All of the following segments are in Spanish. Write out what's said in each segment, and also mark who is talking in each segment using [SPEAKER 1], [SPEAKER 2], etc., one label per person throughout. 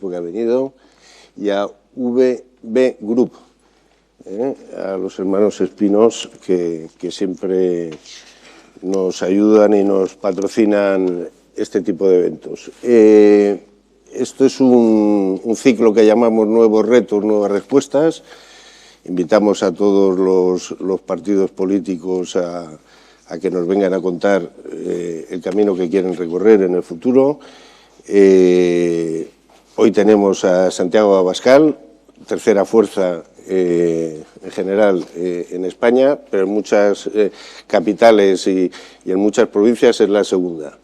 [SPEAKER 1] que ha venido, y a VB Group, a los hermanos Espinos que siempre nos ayudan y nos patrocinan este tipo de eventos. Esto es un ciclo que llamamos Nuevos Retos, Nuevas Respuestas. Invitamos a todos los partidos políticos a que nos vengan a contar el camino que quieren recorrer en el futuro. Hoy tenemos a Santiago Abascal, tercera fuerza en general en España, pero en muchas capitales y en muchas provincias es la segunda.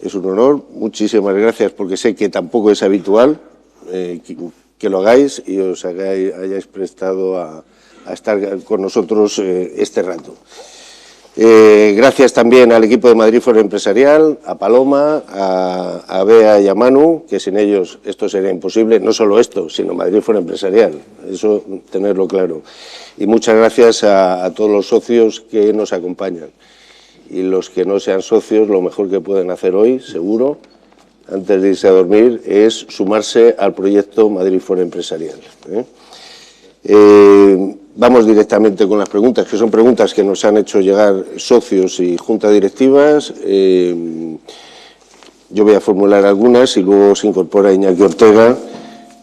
[SPEAKER 1] Es un honor, muchísimas gracias, porque sé que tampoco es habitual que lo hagáis y os hayáis prestado a estar con nosotros este rato. Gracias también al equipo de Madrid Foro Empresarial, a Paloma, a Bea y a Manu, que sin ellos esto sería imposible, no solo esto, sino Madrid Foro Empresarial, eso tenerlo claro. Y muchas gracias a todos los socios que nos acompañan. Y los que no sean socios, lo mejor que pueden hacer hoy, seguro, antes de irse a dormir, es sumarse al proyecto Madrid Foro Empresarial. Vamos directamente con las preguntas, que son preguntas que nos han hecho llegar socios y juntas directivas. Yo voy a formular algunas y luego se incorpora Iñaki Ortega,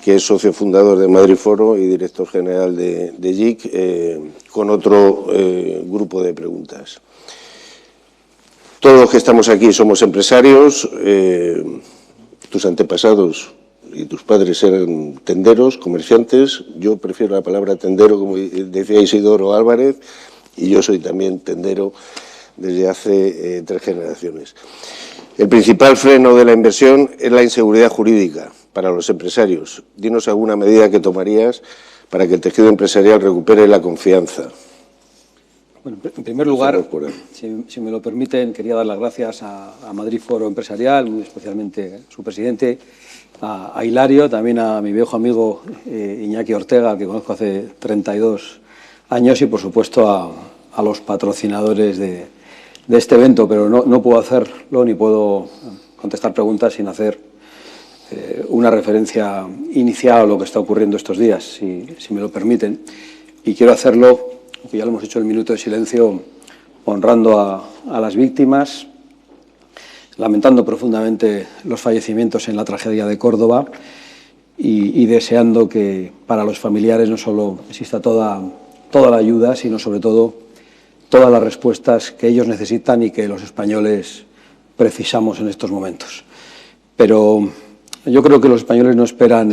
[SPEAKER 1] que es socio fundador de Madrid Foro y director general de JIC, con otro grupo de preguntas. Todos los que estamos aquí somos empresarios, tus antepasados y tus padres eran tenderos, comerciantes. Yo prefiero la palabra tendero, como decía Isidoro Álvarez, y yo soy también tendero desde hace 3 generaciones. El principal freno de la inversión es la inseguridad jurídica para los empresarios. Dinos alguna medida que tomarías para que el tejido empresarial recupere la confianza.
[SPEAKER 2] Bueno, en primer lugar, si me lo permiten, quería dar las gracias a Madrid Foro Empresarial, muy especialmente a su presidente, a Hilario, también a mi viejo amigo Iñaki Ortega, que conozco hace 32 años, y por supuesto a los patrocinadores de este evento, pero no puedo hacerlo ni puedo contestar preguntas sin hacer una referencia inicial a lo que está ocurriendo estos días, si me lo permiten. Y quiero hacerlo, aunque ya lo hemos hecho el minuto de silencio, honrando a las víctimas, lamentando profundamente los fallecimientos en la tragedia de Córdoba y deseando que para los familiares no solo exista toda la ayuda, sino sobre todo todas las respuestas que ellos necesitan y que los españoles precisamos en estos momentos. Pero yo creo que los españoles no esperan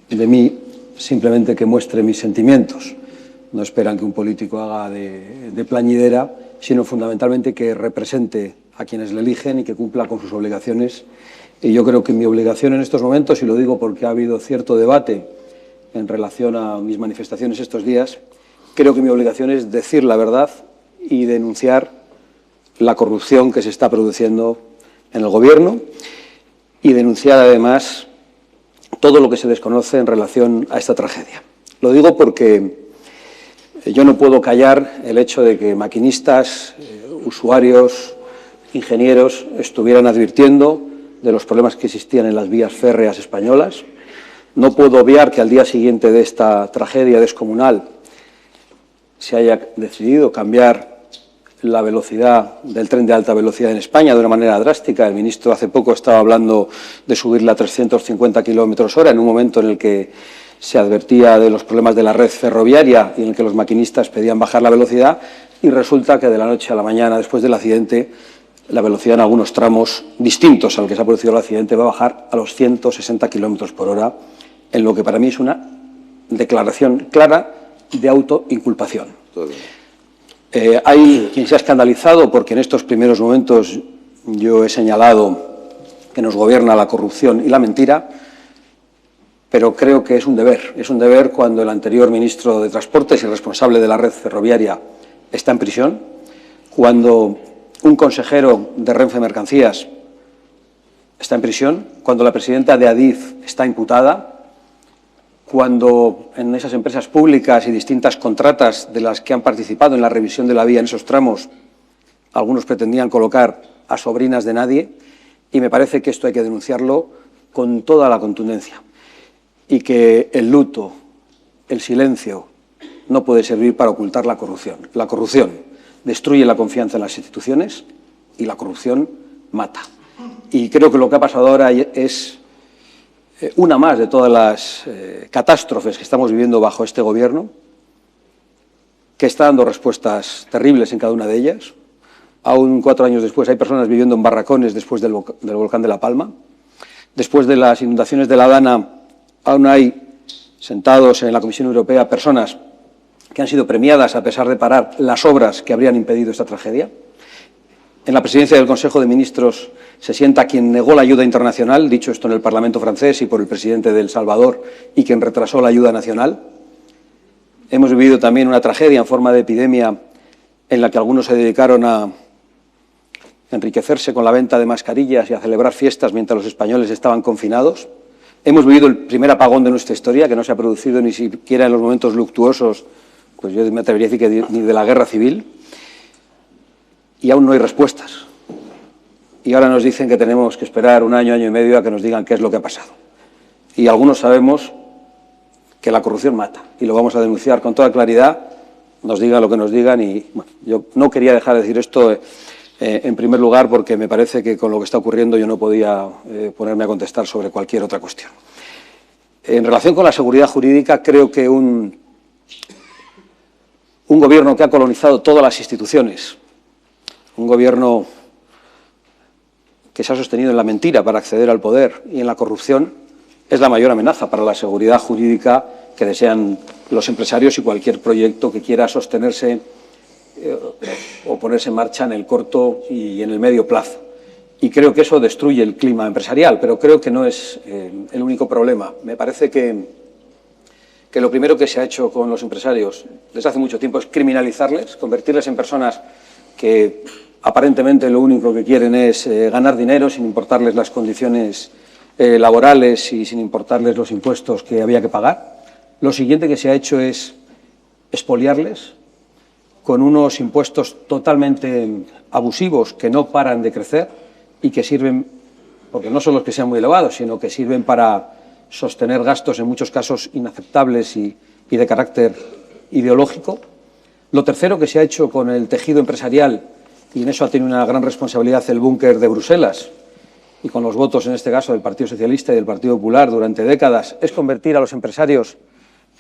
[SPEAKER 2] de mí simplemente que muestre mis sentimientos, no esperan que un político haga de plañidera, sino fundamentalmente que represente a quienes le eligen y que cumpla con sus obligaciones. Y yo creo que mi obligación en estos momentos, y lo digo porque ha habido cierto debate en relación a mis manifestaciones estos días, creo que mi obligación es decir la verdad y denunciar la corrupción que se está produciendo en el Gobierno y denunciar además todo lo que se desconoce en relación a esta tragedia. Lo digo porque yo no puedo callar el hecho de que maquinistas, usuarios, ingenieros estuvieran advirtiendo de los problemas que existían en las vías férreas españolas. No puedo obviar que al día siguiente de esta tragedia descomunal se haya decidido cambiar la velocidad del tren de alta velocidad en España de una manera drástica. El ministro hace poco estaba hablando de subirla a 350 km/h en un momento en el que se advertía de los problemas de la red ferroviaria y en el que los maquinistas pedían bajar la velocidad, y resulta que de la noche a la mañana, después del accidente, la velocidad en algunos tramos distintos al que se ha producido el accidente va a bajar a los 160 km/h, en lo que para mí es una declaración clara de autoinculpación. Hay quien se ha escandalizado porque en estos primeros momentos yo he señalado que nos gobierna la corrupción y la mentira, pero creo que es un deber cuando el anterior ministro de Transportes y responsable de la red ferroviaria está en prisión, cuando un consejero de Renfe Mercancías está en prisión, cuando la presidenta de Adif está imputada, cuando en esas empresas públicas y distintas contratas de las que han participado en la revisión de la vía en esos tramos, algunos pretendían colocar a sobrinas de nadie, y me parece que esto hay que denunciarlo con toda la contundencia. y que el luto, el silencio, no puede servir para ocultar la corrupción. La corrupción destruye la confianza en las instituciones y la corrupción mata. Y creo que lo que ha pasado ahora es una más de todas las catástrofes que estamos viviendo bajo este Gobierno, que está dando respuestas terribles en cada una de ellas. Aún 4 años después hay personas viviendo en barracones después del volcán de La Palma. Después de las inundaciones de La Dana, aún hay sentados en la Comisión Europea personas que han sido premiadas a pesar de parar las obras que habrían impedido esta tragedia. En la presidencia del Consejo de Ministros se sienta quien negó la ayuda internacional, dicho esto en el Parlamento francés y por el presidente de El Salvador, y quien retrasó la ayuda nacional. Hemos vivido también una tragedia en forma de epidemia en la que algunos se dedicaron a enriquecerse con la venta de mascarillas y a celebrar fiestas mientras los españoles estaban confinados. Hemos vivido el primer apagón de nuestra historia, que no se ha producido ni siquiera en los momentos luctuosos, pues yo me atrevería a decir que ni de la guerra civil, y aún no hay respuestas. Y ahora nos dicen que tenemos que esperar 1 año, 1 año y medio a que nos digan qué es lo que ha pasado. Y algunos sabemos que la corrupción mata, y lo vamos a denunciar con toda claridad, nos digan lo que nos digan, y bueno, yo no quería dejar de decir esto en primer lugar porque me parece que con lo que está ocurriendo yo no podía ponerme a contestar sobre cualquier otra cuestión. En relación con la seguridad jurídica, creo que un Gobierno que ha colonizado todas las instituciones, un Gobierno que se ha sostenido en la mentira para acceder al poder y en la corrupción, es la mayor amenaza para la seguridad jurídica que desean los empresarios y cualquier proyecto que quiera sostenerse o ponerse en marcha en el corto y en el medio plazo. Y creo que eso destruye el clima empresarial, pero creo que no es el único problema. Me parece que lo primero que se ha hecho con los empresarios desde hace mucho tiempo es criminalizarles, convertirles en personas que aparentemente lo único que quieren es ganar dinero sin importarles las condiciones laborales y sin importarles los impuestos que había que pagar. Lo siguiente que se ha hecho es expoliarles con unos impuestos totalmente abusivos que no paran de crecer y que sirven, porque no son los que sean muy elevados, sino que sirven para sostener gastos en muchos casos inaceptables y de carácter ideológico. Lo tercero que se ha hecho con el tejido empresarial, y en eso ha tenido una gran responsabilidad el búnker de Bruselas, y con los votos, en este caso, del Partido Socialista y del Partido Popular durante décadas, es convertir a los empresarios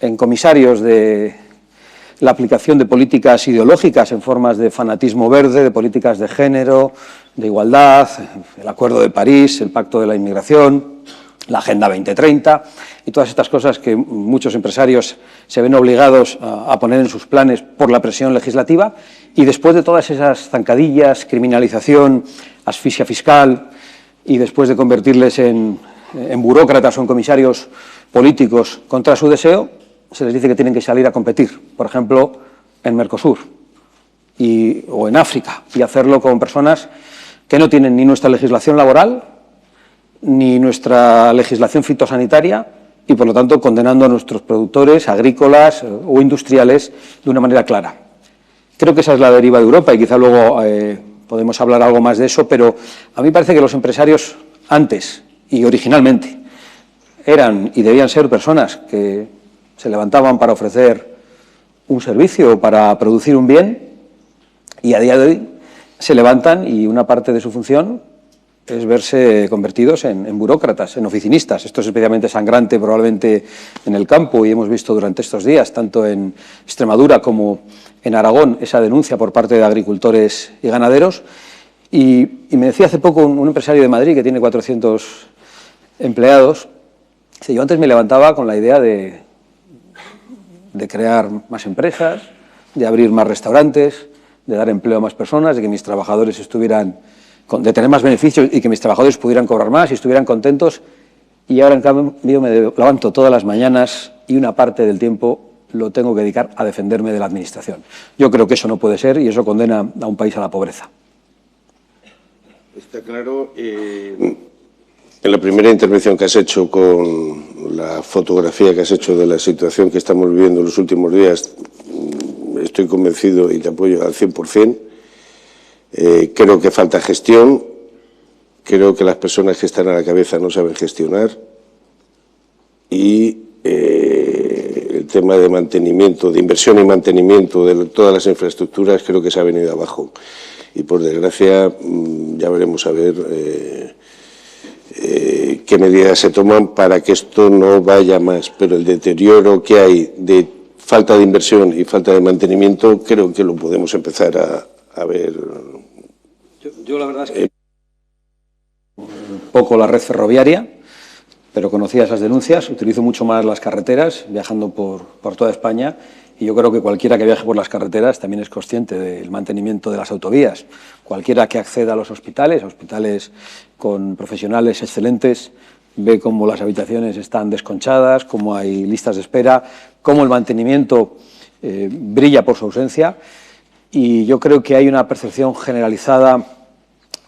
[SPEAKER 2] en comisarios de la aplicación de políticas ideológicas en formas de fanatismo verde, de políticas de género, de igualdad, el Acuerdo de París, el Pacto de la Inmigración, la Agenda 2030 y todas estas cosas que muchos empresarios se ven obligados a poner en sus planes por la presión legislativa. Y después de todas esas zancadillas, criminalización, asfixia fiscal, y después de convertirles en burócratas o en comisarios políticos contra su deseo, se les dice que tienen que salir a competir, por ejemplo, en Mercosur o en África, y hacerlo con personas que no tienen ni nuestra legislación laboral ni nuestra legislación fitosanitaria y, por lo tanto, condenando a nuestros productores agrícolas o industriales de una manera clara. Creo que esa es la deriva de Europa y quizá luego podemos hablar algo más de eso, pero a mí parece que los empresarios antes y originalmente eran y debían ser personas que se levantaban para ofrecer un servicio o para producir un bien, y a día de hoy se levantan y una parte de su función es verse convertidos en burócratas, en oficinistas. Esto es especialmente sangrante probablemente en el campo, y hemos visto durante estos días, tanto en Extremadura como en Aragón, esa denuncia por parte de agricultores y ganaderos. Y me decía hace poco un empresario de Madrid que tiene 400 empleados, dice: yo antes me levantaba con la idea de crear más empresas, de abrir más restaurantes, de dar empleo a más personas, de que mis trabajadores de tener más beneficios y que mis trabajadores pudieran cobrar más y estuvieran contentos. Y ahora, en cambio, me levanto todas las mañanas y una parte del tiempo lo tengo que dedicar a defenderme de la Administración. Yo creo que eso no puede ser y eso condena a un país a la pobreza.
[SPEAKER 1] Está claro. En la primera intervención que has hecho, con la fotografía que has hecho de la situación que estamos viviendo en los últimos días, estoy convencido y te apoyo al 100%. Creo que falta gestión, creo que las personas que están a la cabeza no saben gestionar, y y el tema de mantenimiento, de inversión y mantenimiento de todas las infraestructuras creo que se ha venido abajo. Y por desgracia ya veremos a ver qué medidas se toman para que esto no vaya más. Pero el deterioro que hay de falta de inversión y falta de mantenimiento creo que lo podemos empezar a ver.
[SPEAKER 2] Yo la verdad es que un poco la red ferroviaria, pero conocía esas denuncias, utilizo mucho más las carreteras, viajando por toda España, y yo creo que cualquiera que viaje por las carreteras también es consciente del mantenimiento de las autovías. Cualquiera que acceda a los hospitales con profesionales excelentes, ve cómo las habitaciones están desconchadas, cómo hay listas de espera, cómo el mantenimiento brilla por su ausencia, y yo creo que hay una percepción generalizada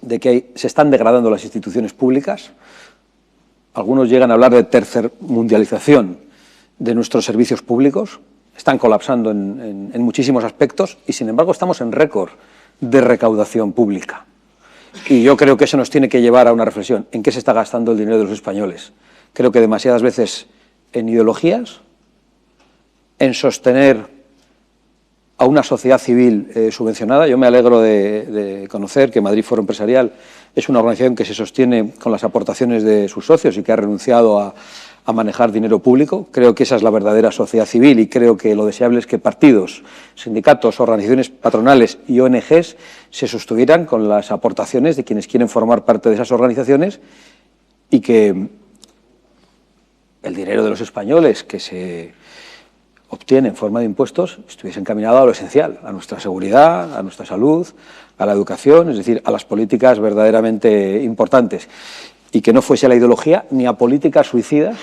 [SPEAKER 2] de que se están degradando las instituciones públicas. Algunos llegan a hablar de tercermundialización de nuestros servicios públicos, están colapsando en muchísimos aspectos y, sin embargo, estamos en récord de recaudación pública. Y yo creo que eso nos tiene que llevar a una reflexión. ¿En qué se está gastando el dinero de los españoles? Creo que demasiadas veces en ideologías, en sostener a una sociedad civil subvencionada. Yo me alegro de conocer que Madrid Foro Empresarial es una organización que se sostiene con las aportaciones de sus socios y que ha renunciado a manejar dinero público. Creo que esa es la verdadera sociedad civil y creo que lo deseable es que partidos, sindicatos, organizaciones patronales y ONGs se sostuvieran con las aportaciones de quienes quieren formar parte de esas organizaciones y que el dinero de los españoles que se obtiene en forma de impuestos estuviese encaminado a lo esencial, a nuestra seguridad, a nuestra salud, a la educación, es decir, a las políticas verdaderamente importantes, y que no fuese a la ideología ni a políticas suicidas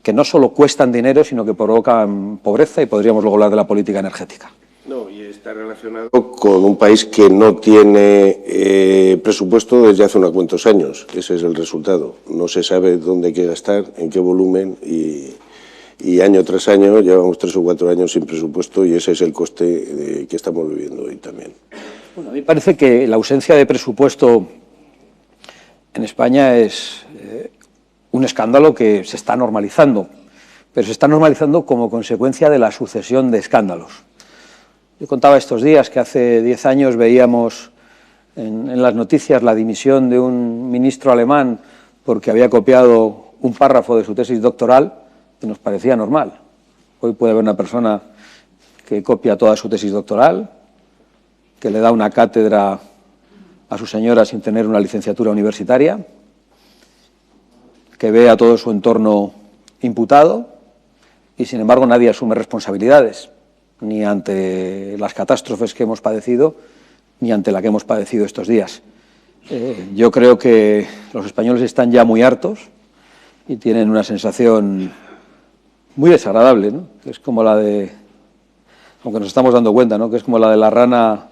[SPEAKER 2] que no solo cuestan dinero, sino que provocan pobreza, y podríamos luego hablar de la política energética.
[SPEAKER 1] No, y está relacionado con un país que no tiene presupuesto desde hace unos cuantos años. Ese es el resultado. No se sabe dónde hay que gastar, en qué volumen, y año tras año llevamos 3 o 4 años sin presupuesto, y ese es el coste que estamos viviendo hoy también.
[SPEAKER 2] Bueno, a mí me parece que la ausencia de presupuesto en España es un escándalo que se está normalizando, pero se está normalizando como consecuencia de la sucesión de escándalos. Yo contaba estos días que hace 10 años veíamos en las noticias la dimisión de un ministro alemán porque había copiado un párrafo de su tesis doctoral y nos parecía normal. Hoy puede haber una persona que copia toda su tesis doctoral, que le da una cátedra a su señora sin tener una licenciatura universitaria, que ve a todo su entorno imputado y, sin embargo, nadie asume responsabilidades, ni ante las catástrofes que hemos padecido, ni ante la que hemos padecido estos días. Yo creo que los españoles están ya muy hartos y tienen una sensación muy desagradable, ¿no? Que es como la de, aunque nos estamos dando cuenta, ¿no? Que es como la de la rana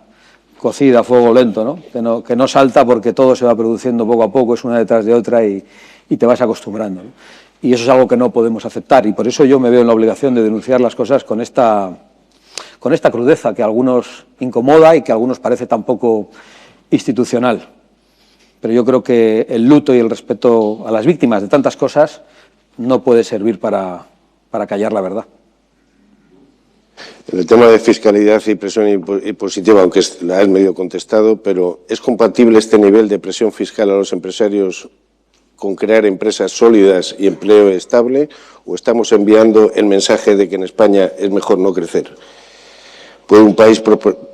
[SPEAKER 2] cocida a fuego lento, ¿no? Que no salta porque todo se va produciendo poco a poco, es una detrás de otra y te vas acostumbrando, ¿no? Y eso es algo que no podemos aceptar, y por eso yo me veo en la obligación de denunciar las cosas con esta crudeza que a algunos incomoda y que a algunos parece tan poco institucional. Pero yo creo que el luto y el respeto a las víctimas de tantas cosas no puede servir para callar la verdad.
[SPEAKER 1] En el tema de fiscalidad y presión impositiva, aunque la has medio contestado, pero ¿es compatible este nivel de presión fiscal a los empresarios con crear empresas sólidas y empleo estable, o estamos enviando el mensaje de que en España es mejor no crecer? ¿Puede un país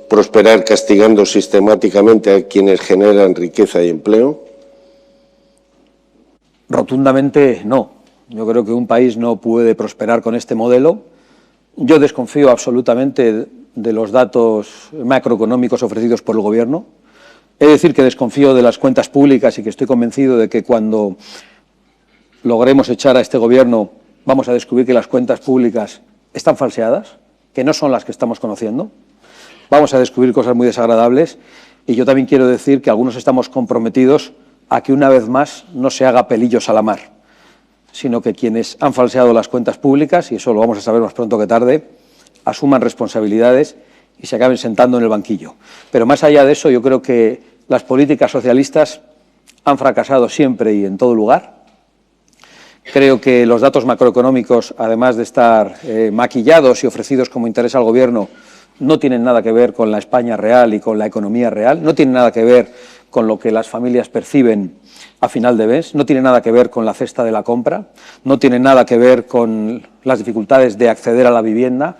[SPEAKER 1] prosperar castigando sistemáticamente a quienes generan riqueza y empleo?
[SPEAKER 2] Rotundamente no. Yo creo que un país no puede prosperar con este modelo. Yo desconfío absolutamente de los datos macroeconómicos ofrecidos por el Gobierno. He de decir que desconfío de las cuentas públicas y que estoy convencido de que cuando logremos echar a este Gobierno vamos a descubrir que las cuentas públicas están falseadas, que no son las que estamos conociendo. Vamos a descubrir cosas muy desagradables, y yo también quiero decir que algunos estamos comprometidos a que una vez más no se haga pelillos a la mar, sino que quienes han falseado las cuentas públicas, y eso lo vamos a saber más pronto que tarde, asuman responsabilidades y se acaben sentando en el banquillo. Pero más allá de eso, yo creo que las políticas socialistas han fracasado siempre y en todo lugar, Creo que los datos macroeconómicos, además de estar maquillados y ofrecidos como interés al Gobierno, no tienen nada que ver con la España real y con la economía real, no tienen nada que ver con lo que las familias perciben a final de mes, no tiene nada que ver con la cesta de la compra, no tiene nada que ver con las dificultades de acceder a la vivienda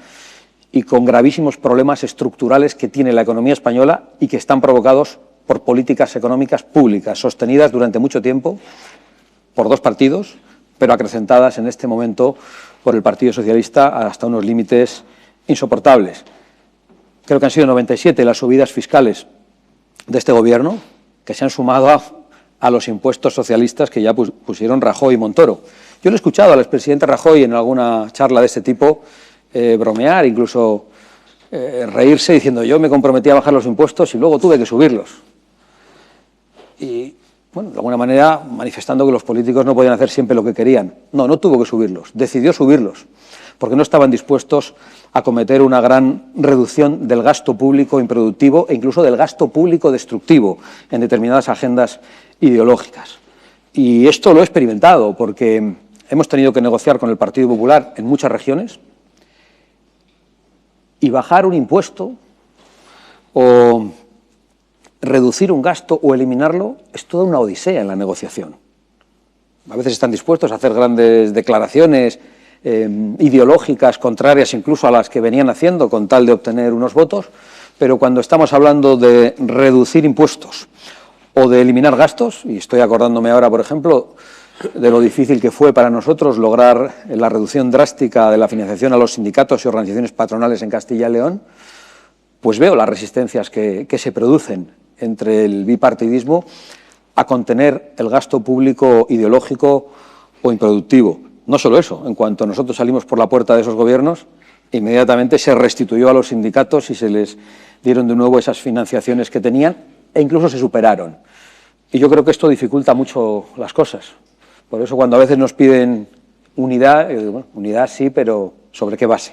[SPEAKER 2] y con gravísimos problemas estructurales que tiene la economía española y que están provocados por políticas económicas públicas sostenidas durante mucho tiempo por dos partidos, pero acrecentadas en este momento por el Partido Socialista hasta unos límites insoportables. Creo que han sido 97 las subidas fiscales de este Gobierno, que se han sumado a los impuestos socialistas que ya pusieron Rajoy y Montoro. Yo le he escuchado al expresidente Rajoy en alguna charla de este tipo bromear, incluso reírse diciendo yo me comprometí a bajar los impuestos y luego tuve que subirlos. Y, bueno, de alguna manera manifestando que los políticos no podían hacer siempre lo que querían. No, no tuvo que subirlos, decidió subirlos, porque no estaban dispuestos a cometer una gran reducción del gasto público improductivo e incluso del gasto público destructivo en determinadas agendas ideológicas. Y esto lo he experimentado porque hemos tenido que negociar con el Partido Popular en muchas regiones y bajar un impuesto o reducir un gasto o eliminarlo es toda una odisea en la negociación. A veces están dispuestos a hacer grandes declaraciones ideológicas contrarias incluso a las que venían haciendo con tal de obtener unos votos, pero cuando estamos hablando de reducir impuestos o de eliminar gastos, y estoy acordándome ahora, por ejemplo, de lo difícil que fue para nosotros lograr la reducción drástica de la financiación a los sindicatos y organizaciones patronales en Castilla y León, pues veo las resistencias que se producen entre el bipartidismo a contener el gasto público ideológico o improductivo. No solo eso, en cuanto nosotros salimos por la puerta de esos gobiernos, inmediatamente se restituyó a los sindicatos y se les dieron de nuevo esas financiaciones que tenían e incluso se superaron. Y yo creo que esto dificulta mucho las cosas. Por eso cuando a veces nos piden unidad, yo digo, bueno, unidad sí, pero ¿sobre qué base?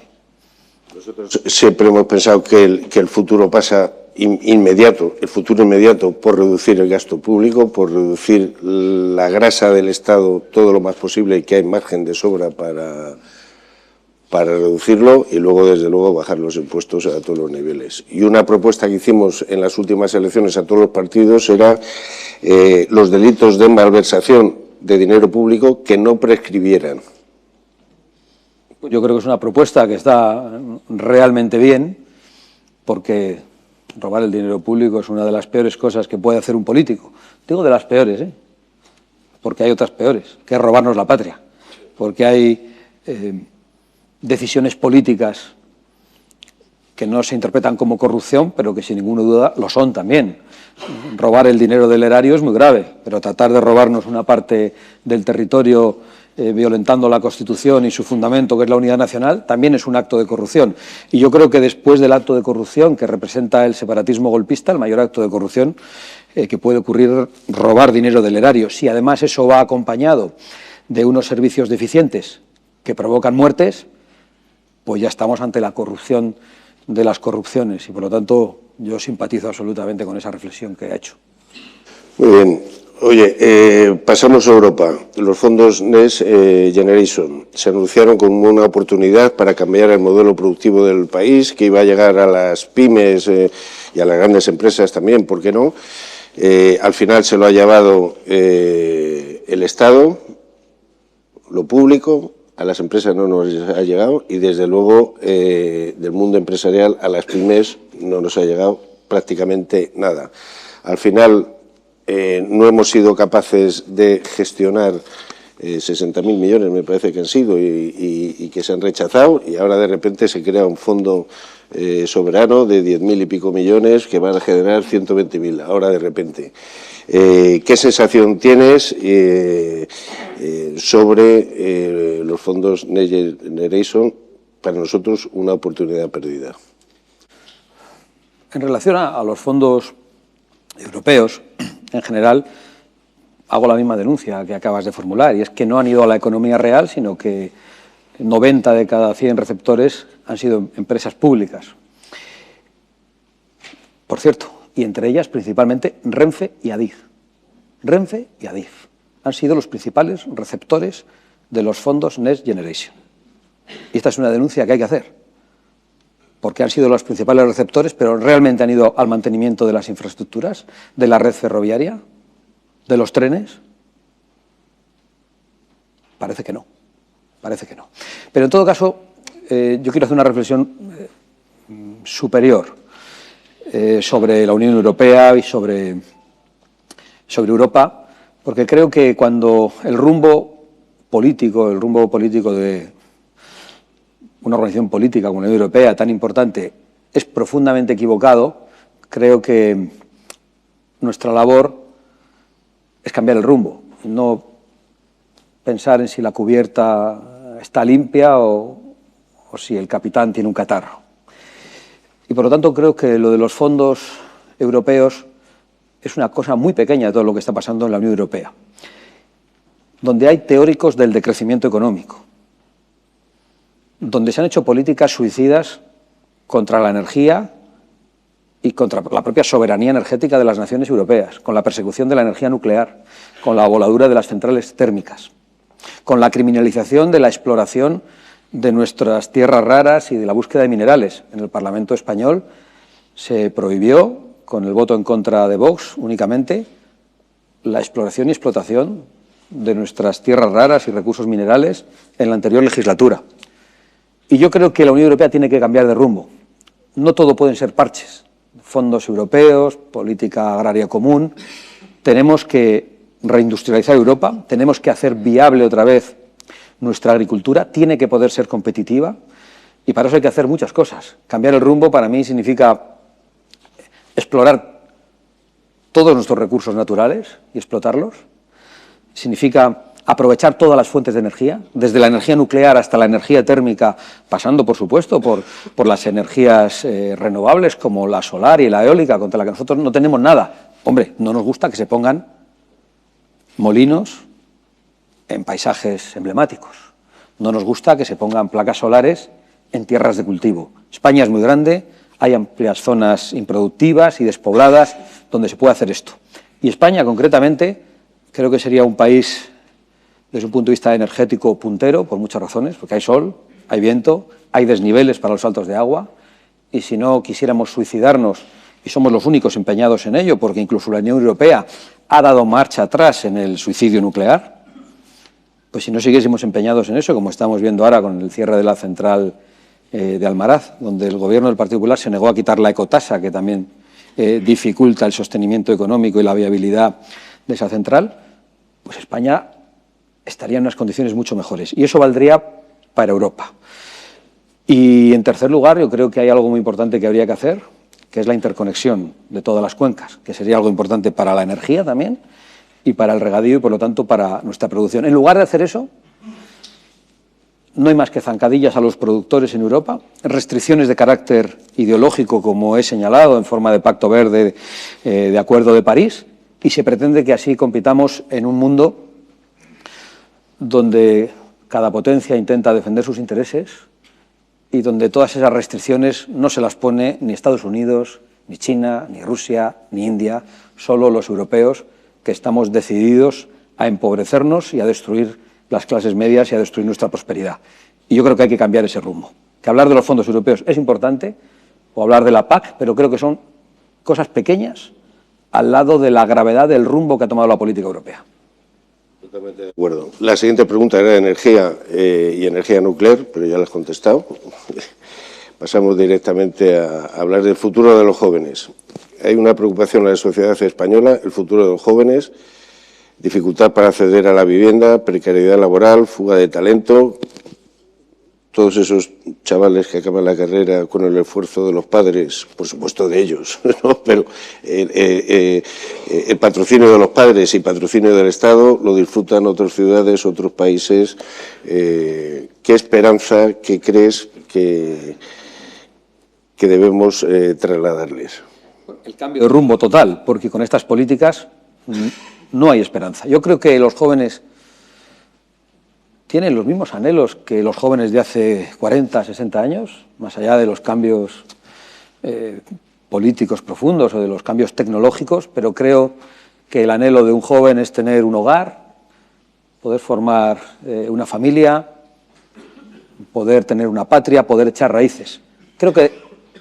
[SPEAKER 1] Nosotros siempre hemos pensado que el futuro pasa inmediato, el futuro inmediato por reducir el gasto público, por reducir la grasa del Estado todo lo más posible y que hay margen de sobra para reducirlo y luego, desde luego, bajar los impuestos a todos los niveles. Y una propuesta que hicimos en las últimas elecciones a todos los partidos era los delitos de malversación de dinero público que no prescribieran.
[SPEAKER 2] Yo creo que es una propuesta que está realmente bien, porque robar el dinero público es una de las peores cosas que puede hacer un político. Digo de las peores, porque hay otras peores, que es robarnos la patria, porque hay decisiones políticas que no se interpretan como corrupción, pero que sin ninguna duda lo son también. Robar el dinero del erario es muy grave, pero tratar de robarnos una parte del territorio violentando la Constitución y su fundamento, que es la unidad nacional, también es un acto de corrupción. Y yo creo que después del acto de corrupción que representa el separatismo golpista, el mayor acto de corrupción que puede ocurrir, robar dinero del erario. Si además eso va acompañado de unos servicios deficientes que provocan muertes, pues ya estamos ante la corrupción de las corrupciones y, por lo tanto, yo simpatizo absolutamente con esa reflexión que ha hecho.
[SPEAKER 1] Muy bien. Oye, pasamos a Europa. Los fondos Next Generation se anunciaron como una oportunidad para cambiar el modelo productivo del país, que iba a llegar a las pymes y a las grandes empresas también, ¿por qué no? Al final se lo ha llevado el Estado, lo público, a las empresas no nos ha llegado y, desde luego, del mundo empresarial a las pymes no nos ha llegado prácticamente nada. Al final no hemos sido capaces de gestionar 60.000 millones, me parece que han sido, y que se han rechazado, y ahora de repente se crea un fondo soberano de 10.000 y pico millones que van a generar 120.000, ahora de repente. ¿Qué sensación tienes sobre los fondos Next Generation? Para nosotros, una oportunidad perdida.
[SPEAKER 2] En relación a los fondos europeos, en general, hago la misma denuncia que acabas de formular, y es que no han ido a la economía real, sino que 90 de cada 100 receptores han sido empresas públicas. Por cierto, y entre ellas principalmente Renfe y Adif. Renfe y Adif han sido los principales receptores de los fondos Next Generation. Y esta es una denuncia que hay que hacer, porque han sido los principales receptores, pero realmente han ido al mantenimiento de las infraestructuras, de la red ferroviaria, de los trenes. Parece que no, parece que no. Pero en todo caso, yo quiero hacer una reflexión superior sobre la Unión Europea y sobre Europa, porque creo que cuando el rumbo político de una organización política como la Unión Europea tan importante es profundamente equivocado, creo que nuestra labor es cambiar el rumbo, no pensar en si la cubierta está limpia o si el capitán tiene un catarro. Y por lo tanto creo que lo de los fondos europeos es una cosa muy pequeña de todo lo que está pasando en la Unión Europea, donde hay teóricos del decrecimiento económico, donde se han hecho políticas suicidas contra la energía y contra la propia soberanía energética de las naciones europeas, con la persecución de la energía nuclear, con la voladura de las centrales térmicas, con la criminalización de la exploración de nuestras tierras raras y de la búsqueda de minerales. En el Parlamento español se prohibió, con el voto en contra de Vox únicamente, la exploración y explotación de nuestras tierras raras y recursos minerales en la anterior legislatura. Y yo creo que la Unión Europea tiene que cambiar de rumbo. No todo pueden ser parches, fondos europeos, política agraria común. Tenemos que reindustrializar Europa, tenemos que hacer viable otra vez nuestra agricultura, tiene que poder ser competitiva y para eso hay que hacer muchas cosas. Cambiar el rumbo para mí significa explorar todos nuestros recursos naturales y explotarlos, significa aprovechar todas las fuentes de energía, desde la energía nuclear hasta la energía térmica, pasando, por supuesto, por las energías renovables como la solar y la eólica, contra la que nosotros no tenemos nada. Hombre, no nos gusta que se pongan molinos en paisajes emblemáticos. No nos gusta que se pongan placas solares en tierras de cultivo. España es muy grande, hay amplias zonas improductivas y despobladas donde se puede hacer esto. Y España, concretamente, creo que sería un país, desde un punto de vista energético, puntero, por muchas razones, porque hay sol, hay viento, hay desniveles para los saltos de agua, y si no quisiéramos suicidarnos, y somos los únicos empeñados en ello, porque incluso la Unión Europea ha dado marcha atrás en el suicidio nuclear, pues si no siguiésemos empeñados en eso, como estamos viendo ahora con el cierre de la central de Almaraz, donde el gobierno del Partido Popular se negó a quitar la ecotasa, que también dificulta el sostenimiento económico y la viabilidad de esa central, pues España estaría en unas condiciones mucho mejores. Y eso valdría para Europa. Y en tercer lugar, yo creo que hay algo muy importante que habría que hacer, que es la interconexión de todas las cuencas, que sería algo importante para la energía también, y para el regadío y, por lo tanto, para nuestra producción. En lugar de hacer eso, no hay más que zancadillas a los productores en Europa, restricciones de carácter ideológico, como he señalado, en forma de Pacto Verde, de Acuerdo de París, y se pretende que así compitamos en un mundo donde cada potencia intenta defender sus intereses y donde todas esas restricciones no se las pone ni Estados Unidos, ni China, ni Rusia, ni India, solo los europeos, que estamos decididos a empobrecernos y a destruir las clases medias y a destruir nuestra prosperidad. Y yo creo que hay que cambiar ese rumbo. Que hablar de los fondos europeos es importante, o hablar de la PAC, pero creo que son cosas pequeñas al lado de la gravedad del rumbo que ha tomado la política europea.
[SPEAKER 1] Totalmente de acuerdo. La siguiente pregunta era de energía y energía nuclear, pero ya la has contestado. Pasamos directamente a hablar del futuro de los jóvenes. Hay una preocupación en la sociedad española, el futuro de los jóvenes, dificultad para acceder a la vivienda, precariedad laboral, fuga de talento. Todos esos chavales que acaban la carrera con el esfuerzo de los padres, por supuesto de ellos, ¿no? Pero el patrocinio de los padres y patrocinio del Estado lo disfrutan otras ciudades, otros países. ¿Qué esperanza, qué crees que debemos trasladarles?
[SPEAKER 2] El cambio de rumbo total, porque con estas políticas no hay esperanza. Yo creo que los jóvenes tienen los mismos anhelos que los jóvenes de hace 40, 60 años, más allá de los cambios políticos profundos o de los cambios tecnológicos, pero creo que el anhelo de un joven es tener un hogar, poder formar una familia, poder tener una patria, poder echar raíces. Creo que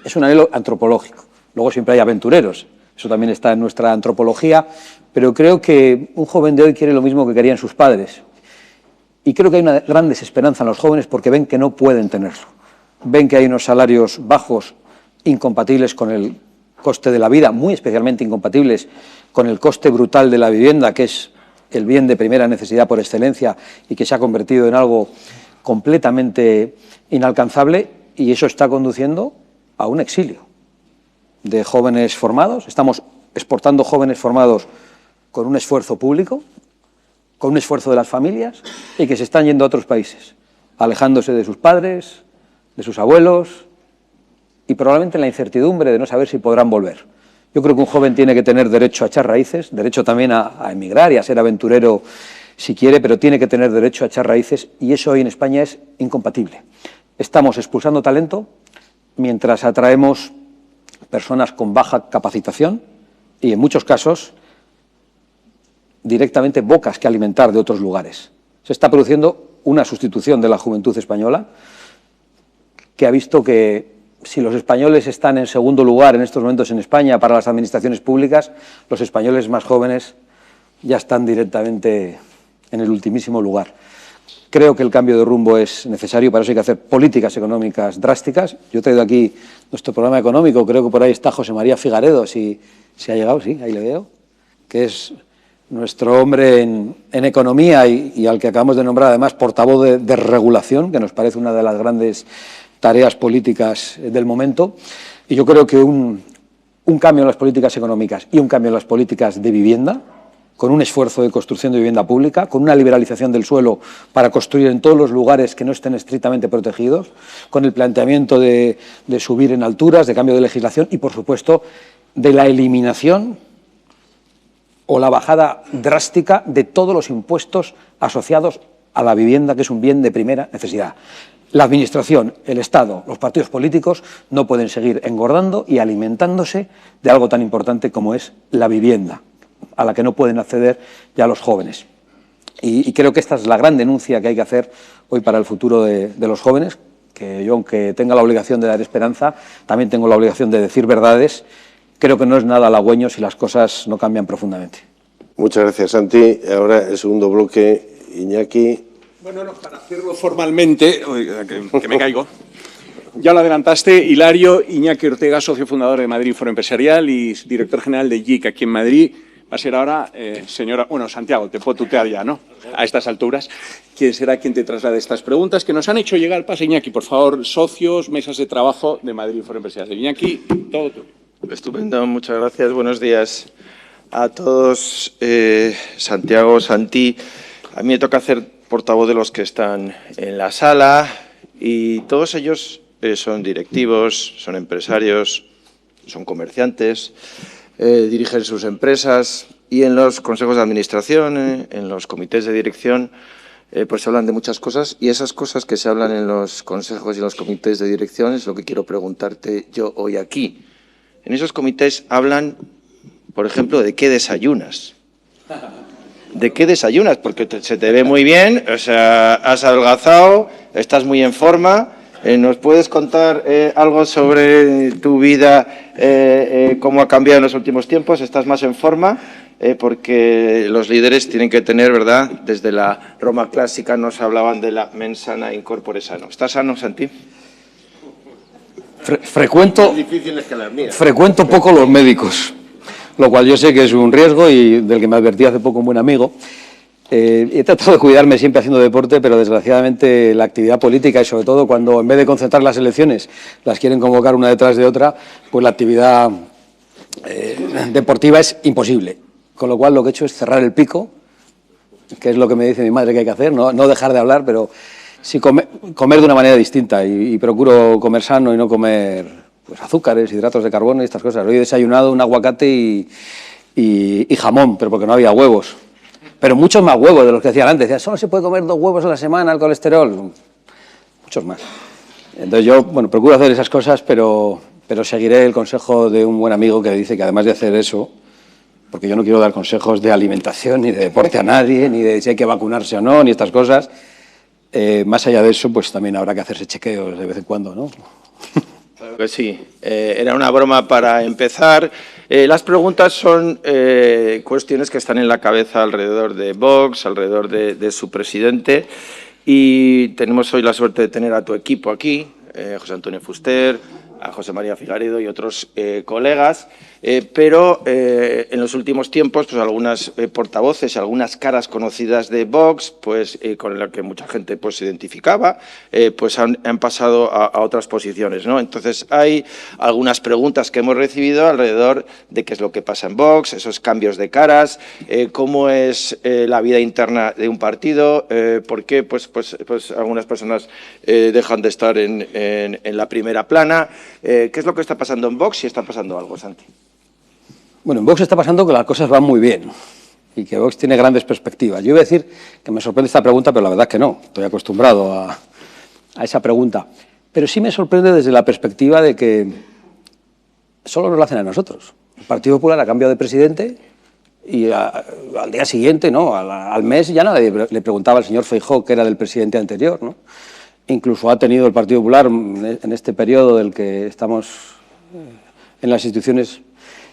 [SPEAKER 2] es un anhelo antropológico. Luego siempre hay aventureros, eso también está en nuestra antropología, pero creo que un joven de hoy quiere lo mismo que querían sus padres. Y creo que hay una gran desesperanza en los jóvenes porque ven que no pueden tenerlo. Ven que hay unos salarios bajos, incompatibles con el coste de la vida, muy especialmente incompatibles con el coste brutal de la vivienda, que es el bien de primera necesidad por excelencia y que se ha convertido en algo completamente inalcanzable, y eso está conduciendo a un exilio de jóvenes formados. Estamos exportando jóvenes formados con un esfuerzo público, con un esfuerzo de las familias, y que se están yendo a otros países, alejándose de sus padres, de sus abuelos, y probablemente en la incertidumbre de no saber si podrán volver. Yo creo que un joven tiene que tener derecho a echar raíces, derecho también a emigrar y a ser aventurero si quiere, pero tiene que tener derecho a echar raíces, y eso hoy en España es incompatible. Estamos expulsando talento mientras atraemos personas con baja capacitación y, en muchos casos, directamente bocas que alimentar de otros lugares. Se está produciendo una sustitución de la juventud española que ha visto que si los españoles están en segundo lugar en estos momentos en España para las administraciones públicas, los españoles más jóvenes ya están directamente en el ultimísimo lugar. Creo que el cambio de rumbo es necesario, para eso hay que hacer políticas económicas drásticas. Yo he traído aquí nuestro programa económico, creo que por ahí está José María Figaredo, si ha llegado, sí, ahí le veo, que es nuestro hombre en economía y al que acabamos de nombrar además portavoz de regulación, que nos parece una de las grandes tareas políticas del momento. Y yo creo que un cambio en las políticas económicas y un cambio en las políticas de vivienda, con un esfuerzo de construcción de vivienda pública, con una liberalización del suelo para construir en todos los lugares que no estén estrictamente protegidos, con el planteamiento de subir en alturas, de cambio de legislación y, por supuesto, de la eliminación o la bajada drástica de todos los impuestos asociados a la vivienda, que es un bien de primera necesidad. La Administración, el Estado, los partidos políticos no pueden seguir engordando y alimentándose de algo tan importante como es la vivienda, a la que no pueden acceder ya los jóvenes. Y creo que esta es la gran denuncia que hay que hacer hoy para el futuro de los jóvenes, que yo, aunque tenga la obligación de dar esperanza, también tengo la obligación de decir verdades. Creo que no es nada halagüeño si las cosas no cambian profundamente.
[SPEAKER 1] Muchas gracias, Santi. Ahora el segundo bloque, Iñaki.
[SPEAKER 3] Bueno, no, para hacerlo formalmente, que me caigo. Ya lo adelantaste, Hilario Iñaki Ortega, socio fundador de Madrid Foro Empresarial y director general de JIC aquí en Madrid. Va a ser ahora, Santiago, te puedo tutear ya, ¿no? A estas alturas. ¿Quién será quien te traslade estas preguntas que nos han hecho llegar? Pasa, Iñaki, por favor, socios, mesas de trabajo de Madrid Foro Empresarial. Iñaki, todo tuyo.
[SPEAKER 4] Estupendo, muchas gracias. Buenos días a todos. Santiago, Santi, a mí me toca hacer portavoz de los que están en la sala y todos ellos son directivos, son empresarios, son comerciantes, dirigen sus empresas y en los consejos de administración, en los comités de dirección, pues se hablan de muchas cosas y esas cosas que se hablan en los consejos y en los comités de dirección es lo que quiero preguntarte yo hoy aquí. En esos comités hablan, por ejemplo, de qué desayunas. ¿De qué desayunas? Porque se te ve muy bien, o sea, has adelgazado, estás muy en forma. ¿Nos puedes contar algo sobre tu vida, cómo ha cambiado en los últimos tiempos? ¿Estás más en forma? Porque los líderes tienen que tener, ¿verdad? Desde la Roma clásica nos hablaban de la mens sana in corpore sano. ¿Estás sano, Santi?
[SPEAKER 2] Frecuento poco los médicos, lo cual yo sé que es un riesgo y del que me advertí hace poco un buen amigo. He tratado de cuidarme siempre haciendo deporte, pero desgraciadamente la actividad política y sobre todo cuando en vez de concentrar las elecciones las quieren convocar una detrás de otra, pues la actividad deportiva es imposible. Con lo cual lo que he hecho es cerrar el pico, que es lo que me dice mi madre que hay que hacer, no dejar de hablar, pero sí comer de una manera distinta y procuro comer sano y no comer pues azúcares, hidratos de carbono y estas cosas. Hoy he desayunado un aguacate y jamón, pero porque no había huevos. Pero muchos más huevos de los que decían antes. Decían, solo se puede comer 2 huevos a la semana, el colesterol. Muchos más. Entonces yo, procuro hacer esas cosas, pero seguiré el consejo de un buen amigo que dice que además de hacer eso, porque yo no quiero dar consejos de alimentación ni de deporte a nadie, ni de si hay que vacunarse o no, ni estas cosas. Más allá de eso, pues también habrá que hacerse chequeos de vez en cuando, ¿no?
[SPEAKER 4] Claro que sí. Era una broma para empezar. Las preguntas son cuestiones que están en la cabeza alrededor de Vox, alrededor de su presidente. Y tenemos hoy la suerte de tener a tu equipo aquí, José Antonio Fuster, a José María Figaredo y otros colegas, pero en los últimos tiempos pues algunas portavoces, algunas caras conocidas de Vox, pues con las que mucha gente pues se identificaba, pues han pasado a otras posiciones, ¿no? Entonces hay algunas preguntas que hemos recibido alrededor de qué es lo que pasa en Vox, esos cambios de caras, cómo es la vida interna de un partido, por qué pues algunas personas dejan de estar en la primera plana. ¿Qué es lo que está pasando en Vox? Si está pasando algo, Santi.
[SPEAKER 2] Bueno, en Vox está pasando que las cosas van muy bien y que Vox tiene grandes perspectivas. Yo iba a decir que me sorprende esta pregunta, pero la verdad es que no. Estoy acostumbrado a esa pregunta. Pero sí me sorprende desde la perspectiva de que solo nos lo hacen a nosotros. El Partido Popular ha cambiado de presidente y al día siguiente, ¿no? Al mes, ya nadie le preguntaba al señor Feijóo que era del presidente anterior, ¿no? Incluso ha tenido el Partido Popular, en este periodo del que estamos en las instituciones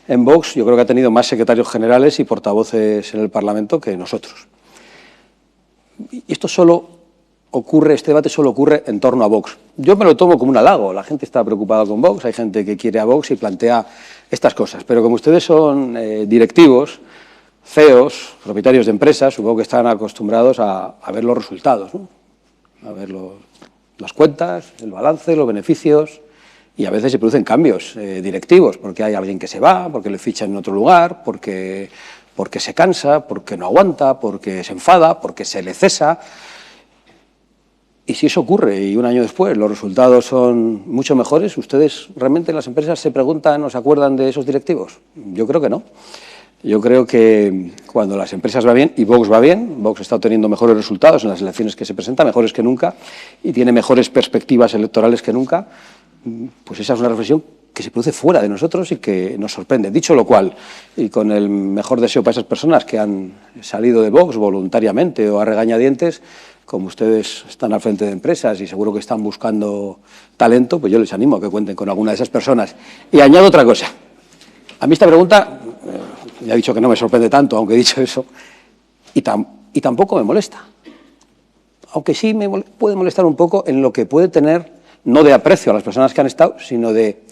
[SPEAKER 2] en Vox, yo creo que ha tenido más secretarios generales y portavoces en el Parlamento que nosotros. Y esto solo ocurre, este debate solo ocurre en torno a Vox. Yo me lo tomo como un halago, la gente está preocupada con Vox, hay gente que quiere a Vox y plantea estas cosas, pero como ustedes son directivos, CEOs, propietarios de empresas, supongo que están acostumbrados a ver los resultados, ¿no? A ver las cuentas, el balance, los beneficios, y a veces se producen cambios directivos, porque hay alguien que se va, porque le fichan en otro lugar, porque se cansa, porque no aguanta, porque se enfada, porque se le cesa. Y si eso ocurre y un año después los resultados son mucho mejores, ¿ustedes realmente en las empresas se preguntan o se acuerdan de esos directivos? Yo creo que no. Yo creo que cuando las empresas van bien, y Vox va bien, Vox está obteniendo mejores resultados en las elecciones que se presentan, mejores que nunca, y tiene mejores perspectivas electorales que nunca, pues esa es una reflexión que se produce fuera de nosotros y que nos sorprende. Dicho lo cual, y con el mejor deseo para esas personas que han salido de Vox voluntariamente o a regañadientes, como ustedes están al frente de empresas y seguro que están buscando talento, pues yo les animo a que cuenten con alguna de esas personas. Y añado otra cosa. A mí esta pregunta, ya he dicho que no me sorprende tanto, aunque he dicho eso, y tampoco me molesta. Aunque sí me puede molestar un poco en lo que puede tener, no de aprecio a las personas que han estado, sino de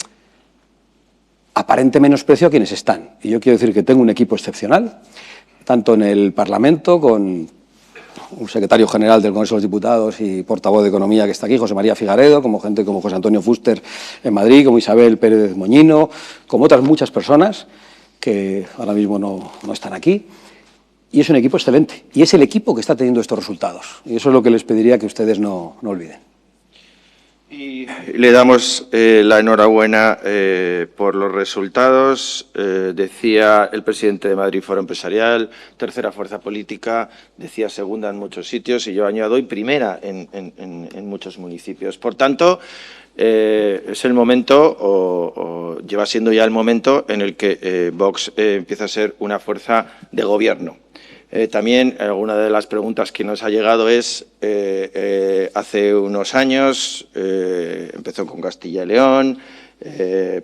[SPEAKER 2] aparente menosprecio a quienes están. Y yo quiero decir que tengo un equipo excepcional, tanto en el Parlamento, con un secretario general del Congreso de los Diputados y portavoz de Economía que está aquí, José María Figaredo, como gente como José Antonio Fuster en Madrid, como Isabel Pérez Moñino, como otras muchas personas que ahora mismo no están aquí. Y es un equipo excelente. Y es el equipo que está teniendo estos resultados. Y eso es lo que les pediría que ustedes no olviden.
[SPEAKER 4] Y le damos la enhorabuena por los resultados. Decía el presidente de Madrid Foro Empresarial, tercera fuerza política, decía segunda en muchos sitios y yo añado y primera en muchos municipios. Por tanto, es el momento, o lleva siendo ya el momento, en el que Vox empieza a ser una fuerza de gobierno. También alguna de las preguntas que nos ha llegado es, hace unos años empezó con Castilla y León,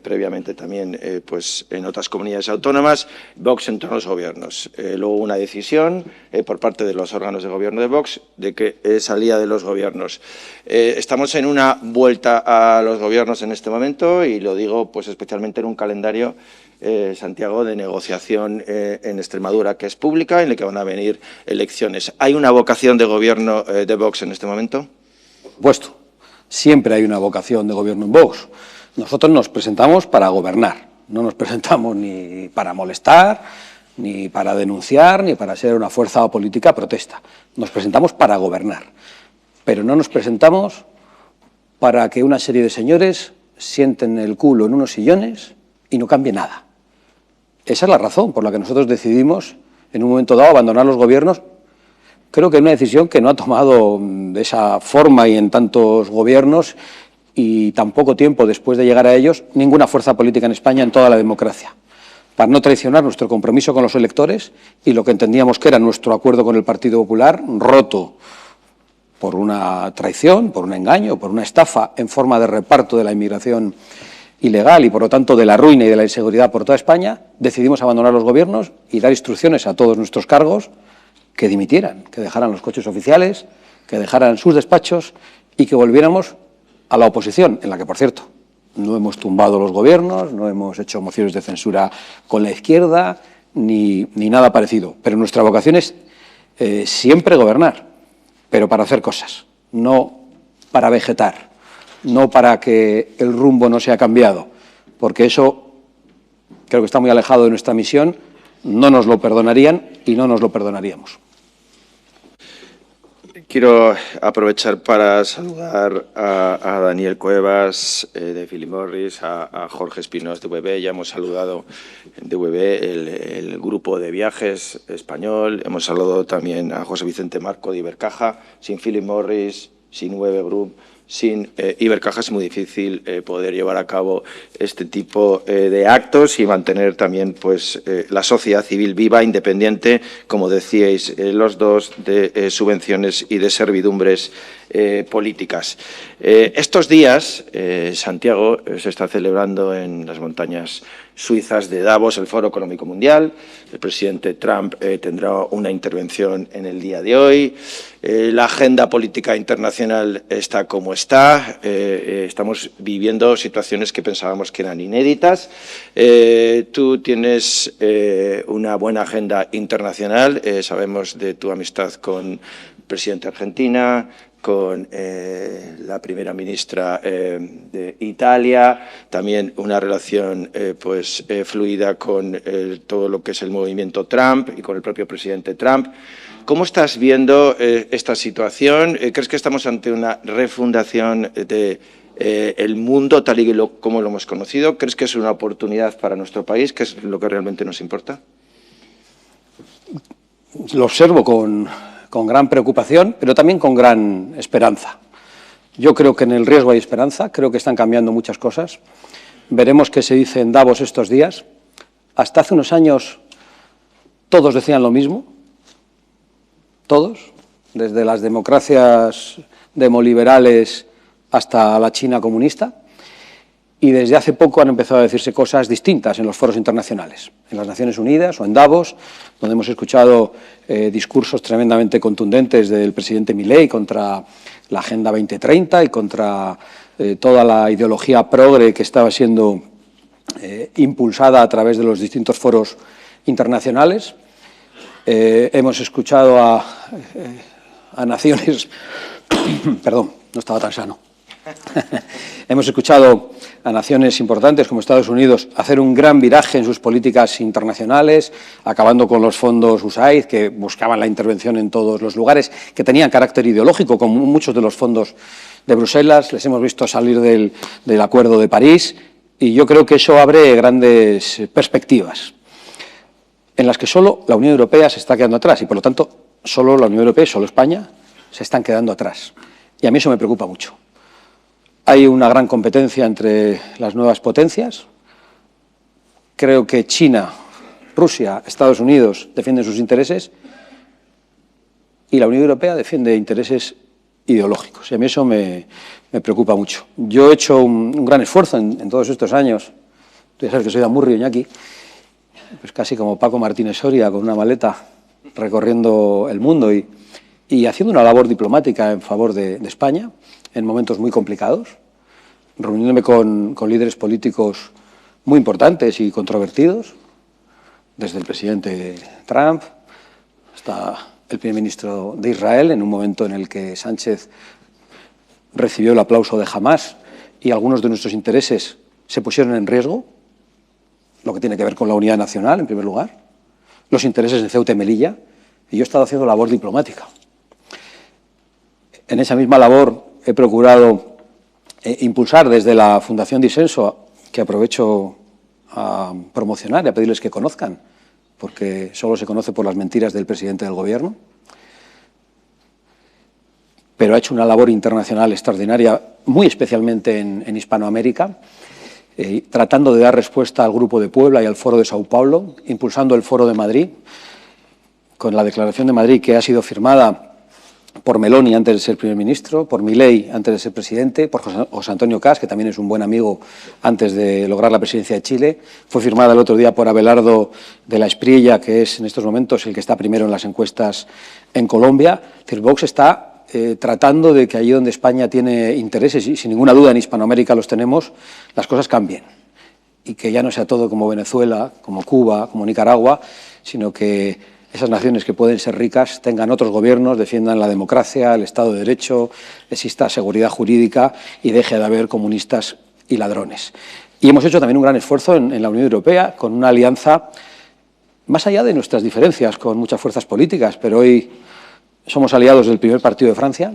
[SPEAKER 4] previamente también pues en otras comunidades autónomas, Vox entró en los gobiernos. Luego una decisión por parte de los órganos de gobierno de Vox de que salía de los gobiernos. Estamos en una vuelta a los gobiernos en este momento y lo digo pues especialmente en un calendario Santiago, de negociación en Extremadura, que es pública, en la que van a venir elecciones. ¿Hay una vocación de gobierno de Vox en este momento?
[SPEAKER 2] Por supuesto. Siempre hay una vocación de gobierno en Vox. Nosotros nos presentamos para gobernar. No nos presentamos ni para molestar, ni para denunciar, ni para ser una fuerza política protesta. Nos presentamos para gobernar. Pero no nos presentamos para que una serie de señores sienten el culo en unos sillones y no cambie nada. Esa es la razón por la que nosotros decidimos, en un momento dado, abandonar los gobiernos. Creo que es una decisión que no ha tomado de esa forma y en tantos gobiernos y tan poco tiempo después de llegar a ellos ninguna fuerza política en España en toda la democracia. para no traicionar nuestro compromiso con los electores y lo que entendíamos que era nuestro acuerdo con el Partido Popular, roto por una traición, por un engaño, por una estafa en forma de reparto de la inmigración ilegal y, por lo tanto, de la ruina y de la inseguridad por toda España, decidimos abandonar los gobiernos y dar instrucciones a todos nuestros cargos que dimitieran, que dejaran los coches oficiales, que dejaran sus despachos y que volviéramos a la oposición, en la que, por cierto, no hemos tumbado los gobiernos, no hemos hecho mociones de censura con la izquierda, ni nada parecido. Pero nuestra vocación es siempre gobernar, pero para hacer cosas, no para vegetar, no para que el rumbo no sea cambiado, porque eso creo que está muy alejado de nuestra misión, no nos lo perdonarían y no nos lo perdonaríamos.
[SPEAKER 4] Quiero aprovechar para saludar a Daniel Cuevas de Philip Morris, a Jorge Espinós de WB. Ya hemos saludado de WB el grupo de viajes español. Hemos saludado también a José Vicente Marco de Ibercaja. Sin Philip Morris, sin WB Group, sin Ibercaja es muy difícil poder llevar a cabo este tipo de actos y mantener también pues, la sociedad civil viva, independiente, como decíais los dos, de subvenciones y de servidumbres políticas. Estos días, Santiago, se está celebrando en las montañas suizas de Davos el Foro Económico Mundial. El presidente Trump tendrá una intervención en el día de hoy. La agenda política internacional está como está. Estamos viviendo situaciones que pensábamos que eran inéditas. Tú tienes una buena agenda internacional. Sabemos de tu amistad con el presidente de Argentina, con la primera ministra de Italia, también una relación fluida con todo lo que es el movimiento Trump y con el propio presidente Trump. ¿Cómo estás viendo esta situación? ¿Crees que estamos ante una refundación del mundo tal y como lo hemos conocido? ¿Crees que es una oportunidad para nuestro país, que es lo que realmente nos importa?
[SPEAKER 2] Lo observo con gran preocupación, pero también con gran esperanza. Yo creo que en el riesgo hay esperanza, creo que están cambiando muchas cosas. Veremos qué se dice en Davos estos días. Hasta hace unos años todos decían lo mismo, todos, desde las democracias demoliberales hasta la China comunista, y desde hace poco han empezado a decirse cosas distintas en los foros internacionales, en las Naciones Unidas o en Davos, donde hemos escuchado discursos tremendamente contundentes del presidente Milei contra la Agenda 2030 y contra toda la ideología progre que estaba siendo impulsada a través de los distintos foros internacionales. Hemos escuchado a naciones... Perdón, no estaba tan sano. Hemos escuchado a naciones importantes como Estados Unidos hacer un gran viraje en sus políticas internacionales, acabando con los fondos USAID, que buscaban la intervención en todos los lugares, que tenían carácter ideológico, como muchos de los fondos de Bruselas. Les hemos visto salir del Acuerdo de París, y yo creo que eso abre grandes perspectivas, en las que solo la Unión Europea se está quedando atrás, y por lo tanto solo la Unión Europea y solo España se están quedando atrás. Y a mí eso me preocupa mucho. Hay una gran competencia entre las nuevas potencias. Creo que China, Rusia, Estados Unidos defienden sus intereses y la Unión Europea defiende intereses ideológicos. Y a mí eso me preocupa mucho. Yo he hecho un gran esfuerzo en todos estos años. Tú ya sabes que soy de Amurrio, Iñaki, pues casi como Paco Martínez Soria, con una maleta recorriendo el mundo y haciendo una labor diplomática en favor de España, en momentos muy complicados, reuniéndome con líderes políticos muy importantes y controvertidos, desde el presidente Trump hasta el primer ministro de Israel, en un momento en el que Sánchez recibió el aplauso de Hamás y algunos de nuestros intereses se pusieron en riesgo, lo que tiene que ver con la unidad nacional, en primer lugar, los intereses de Ceuta y Melilla, y yo he estado haciendo labor diplomática. En esa misma labor he procurado impulsar desde la Fundación Disenso, que aprovecho a promocionar y a pedirles que conozcan, porque solo se conoce por las mentiras del presidente del Gobierno, pero ha hecho una labor internacional extraordinaria, muy especialmente en Hispanoamérica. tratando de dar respuesta al Grupo de Puebla y al Foro de Sao Paulo, impulsando el Foro de Madrid, con la Declaración de Madrid que ha sido firmada por Meloni antes de ser primer ministro, por Milei antes de ser presidente, por José Antonio Caz, que también es un buen amigo antes de lograr la presidencia de Chile. Fue firmada el otro día por Abelardo de la Espriella, que es en estos momentos el que está primero en las encuestas en Colombia. Es decir, Vox está tratando de que allí donde España tiene intereses, y sin ninguna duda en Hispanoamérica los tenemos, las cosas cambien. Y que ya no sea todo como Venezuela, como Cuba, como Nicaragua, sino que esas naciones que pueden ser ricas tengan otros gobiernos, defiendan la democracia, el Estado de Derecho, exista seguridad jurídica y deje de haber comunistas y ladrones. Y hemos hecho también un gran esfuerzo en la Unión Europea con una alianza más allá de nuestras diferencias con muchas fuerzas políticas, pero hoy somos aliados del primer partido de Francia,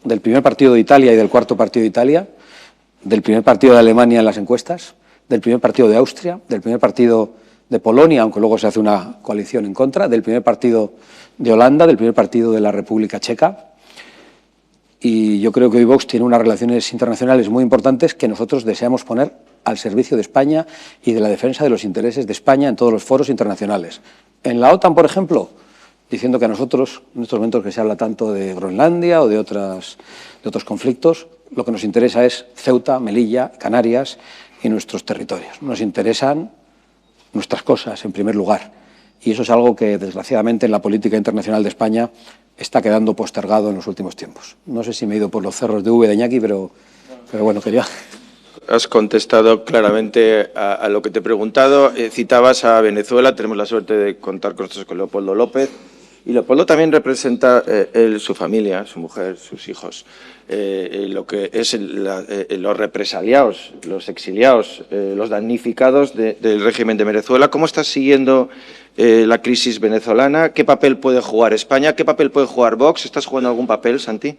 [SPEAKER 2] del primer partido de Italia y del cuarto partido de Italia, del primer partido de Alemania en las encuestas, del primer partido de Austria, del primer partido de Polonia, aunque luego se hace una coalición en contra, del primer partido de Holanda, del primer partido de la República Checa. Y yo creo que hoy Vox tiene unas relaciones internacionales muy importantes que nosotros deseamos poner al servicio de España y de la defensa de los intereses de España en todos los foros internacionales. En la OTAN, por ejemplo, diciendo que a nosotros, en estos momentos que se habla tanto de Groenlandia o de otros conflictos, lo que nos interesa es Ceuta, Melilla, Canarias y nuestros territorios. Nos interesan nuestras cosas, en primer lugar. Y eso es algo que, desgraciadamente, en la política internacional de España está quedando postergado en los últimos tiempos. No sé si me he ido por los cerros de Úbeda, Iñaki, pero bueno, quería...
[SPEAKER 4] Has contestado claramente a lo que te he preguntado. Citabas a Venezuela, tenemos la suerte de contar con nosotros con Leopoldo López. Y Leopoldo también representa su familia, su mujer, sus hijos, lo que es los represaliados, los exiliados, los damnificados del régimen de Venezuela. ¿Cómo estás siguiendo la crisis venezolana? ¿Qué papel puede jugar España? ¿Qué papel puede jugar Vox? ¿Estás jugando algún papel, Santi?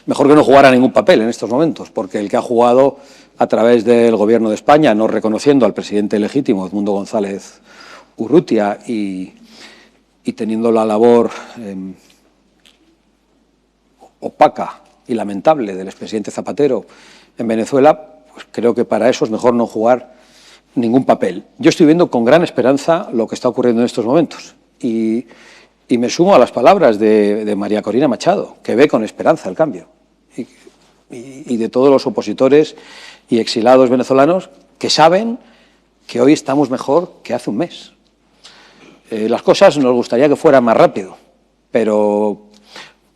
[SPEAKER 2] Mejor que no jugara ningún papel en estos momentos, porque el que ha jugado a través del Gobierno de España, no reconociendo al presidente legítimo, Edmundo González Urrutia, y teniendo la labor opaca y lamentable del expresidente Zapatero en Venezuela, pues creo que para eso es mejor no jugar ningún papel. Yo estoy viendo con gran esperanza lo que está ocurriendo en estos momentos y me sumo a las palabras de María Corina Machado, que ve con esperanza el cambio, y de todos los opositores y exilados venezolanos que saben que hoy estamos mejor que hace un mes. Las cosas nos gustaría que fueran más rápido, pero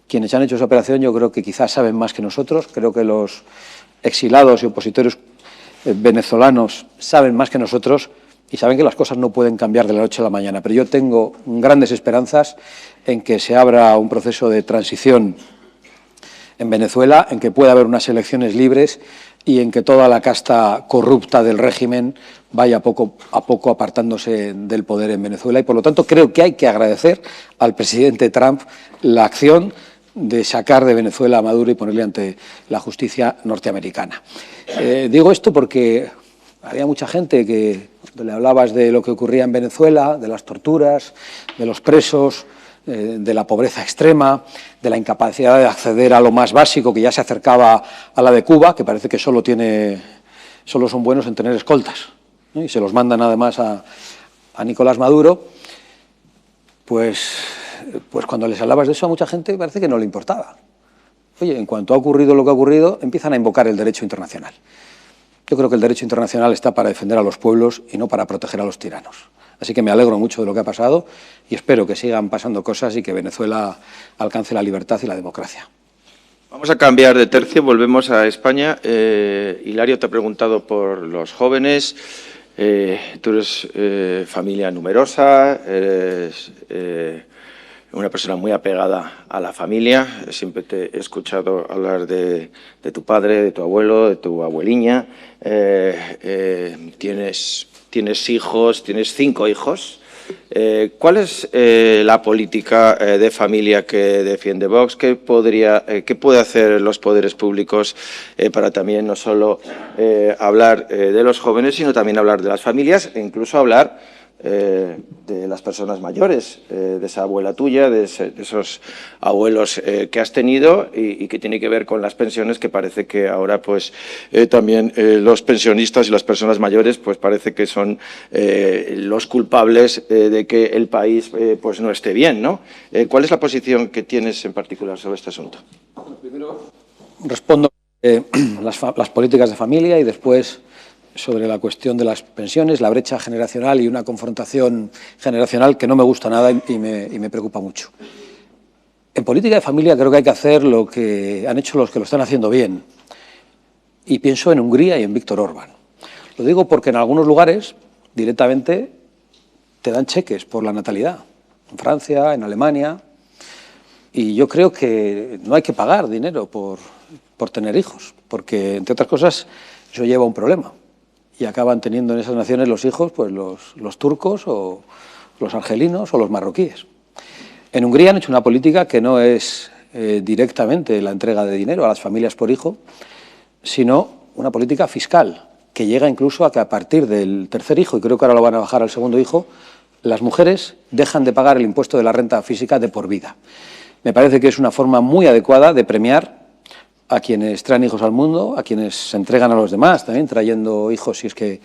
[SPEAKER 2] quienes han hecho esa operación yo creo que quizás saben más que nosotros. Creo que los exilados y opositores venezolanos saben más que nosotros y saben que las cosas no pueden cambiar de la noche a la mañana. Pero yo tengo grandes esperanzas en que se abra un proceso de transición en Venezuela, en que pueda haber unas elecciones libres y en que toda la casta corrupta del régimen vaya poco a poco apartándose del poder en Venezuela. Y, por lo tanto, creo que hay que agradecer al presidente Trump la acción de sacar de Venezuela a Maduro y ponerle ante la justicia norteamericana. Digo esto porque había mucha gente que le hablabas de lo que ocurría en Venezuela, de las torturas, de los presos, de la pobreza extrema, de la incapacidad de acceder a lo más básico, que ya se acercaba a la de Cuba, que parece que solo son buenos en tener escoltas, ¿no? Y se los mandan además a Nicolás Maduro. Pues cuando les hablabas de eso a mucha gente parece que no le importaba. Oye, en cuanto ha ocurrido lo que ha ocurrido, empiezan a invocar el derecho internacional. Yo creo que el derecho internacional está para defender a los pueblos y no para proteger a los tiranos. Así que me alegro mucho de lo que ha pasado y espero que sigan pasando cosas y que Venezuela alcance la libertad y la democracia.
[SPEAKER 4] Vamos a cambiar de tercio, volvemos a España. Hilario te ha preguntado por los jóvenes. Tú eres familia numerosa, eres una persona muy apegada a la familia. Siempre te he escuchado hablar de tu padre, de tu abuelo, de tu abueliña. Tienes hijos, tienes 5 hijos. ¿Cuál es la política de familia que defiende Vox? ¿Qué puede hacer los poderes públicos para también no solo hablar de los jóvenes, sino también hablar de las familias e incluso hablar de las personas mayores, de esa abuela tuya, de esos abuelos que has tenido y que tiene que ver con las pensiones, que parece que ahora pues también los pensionistas y las personas mayores pues parece que son los culpables de que el país pues no esté bien, ¿no? ¿Cuál es la posición que tienes en particular sobre este asunto?
[SPEAKER 2] Primero respondo las políticas de familia y después sobre la cuestión de las pensiones, la brecha generacional y una confrontación generacional que no me gusta nada y me preocupa mucho. En política de familia creo que hay que hacer lo que han hecho los que lo están haciendo bien. Y pienso en Hungría y en Víktor Orbán. Lo digo porque en algunos lugares directamente te dan cheques por la natalidad. En Francia, en Alemania. Y yo creo que no hay que pagar dinero por tener hijos, porque, entre otras cosas, eso lleva a un problema. Y acaban teniendo en esas naciones los hijos pues los turcos o los argelinos o los marroquíes. En Hungría han hecho una política que no es directamente la entrega de dinero a las familias por hijo, sino una política fiscal, que llega incluso a que a partir del tercer hijo, y creo que ahora lo van a bajar al segundo hijo, las mujeres dejan de pagar el impuesto de la renta física de por vida. Me parece que es una forma muy adecuada de premiar a quienes traen hijos al mundo, a quienes se entregan a los demás, también trayendo hijos si es que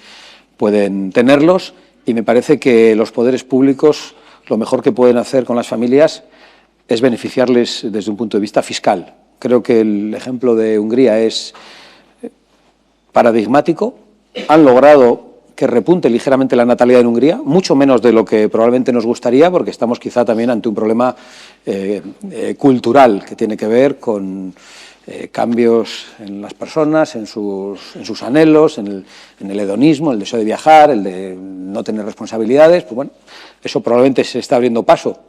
[SPEAKER 2] pueden tenerlos, y me parece que los poderes públicos lo mejor que pueden hacer con las familias es beneficiarles desde un punto de vista fiscal. Creo que el ejemplo de Hungría es paradigmático. Han logrado que repunte ligeramente la natalidad en Hungría, mucho menos de lo que probablemente nos gustaría, porque estamos quizá también ante un problema cultural que tiene que ver con cambios en las personas, en sus anhelos, en el hedonismo, el deseo de viajar, el de no tener responsabilidades. Pues bueno, eso probablemente se está abriendo paso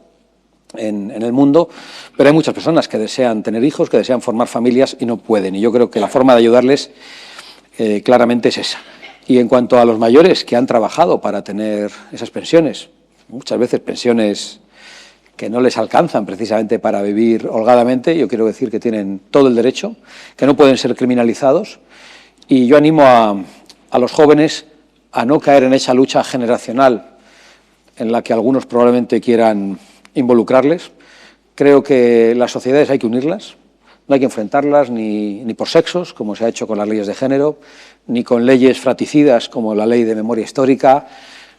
[SPEAKER 2] en el mundo, pero hay muchas personas que desean tener hijos, que desean formar familias y no pueden. Y yo creo que la forma de ayudarles claramente es esa. Y en cuanto a los mayores que han trabajado para tener esas pensiones, muchas veces pensiones que no les alcanzan precisamente para vivir holgadamente, yo quiero decir que tienen todo el derecho, que no pueden ser criminalizados, y yo animo a los jóvenes a no caer en esa lucha generacional en la que algunos probablemente quieran involucrarles. Creo que las sociedades hay que unirlas, no hay que enfrentarlas ni por sexos, como se ha hecho con las leyes de género, ni con leyes fratricidas como la ley de memoria histórica,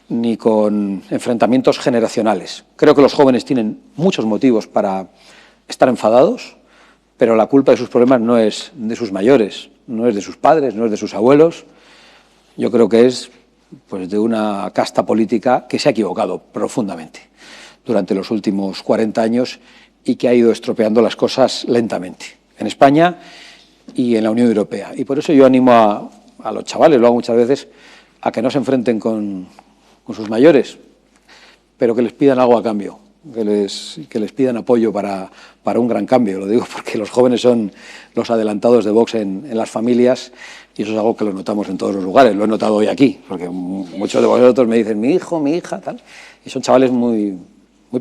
[SPEAKER 2] ni con enfrentamientos generacionales. Creo que los jóvenes tienen muchos motivos para estar enfadados, pero la culpa de sus problemas no es de sus mayores, no es de sus padres, no es de sus abuelos. Yo creo que es pues, de una casta política que se ha equivocado profundamente durante los últimos 40 años y que ha ido estropeando las cosas lentamente en España y en la Unión Europea. Y por eso yo animo a los chavales, lo hago muchas veces, a que no se enfrenten con sus mayores, pero que les pidan algo a cambio, que les pidan apoyo para un gran cambio. Lo digo porque los jóvenes son los adelantados de Vox en las familias y eso es algo que lo notamos en todos los lugares. Lo he notado hoy aquí, porque muchos de vosotros me dicen mi hijo, mi hija, tal, y son chavales muy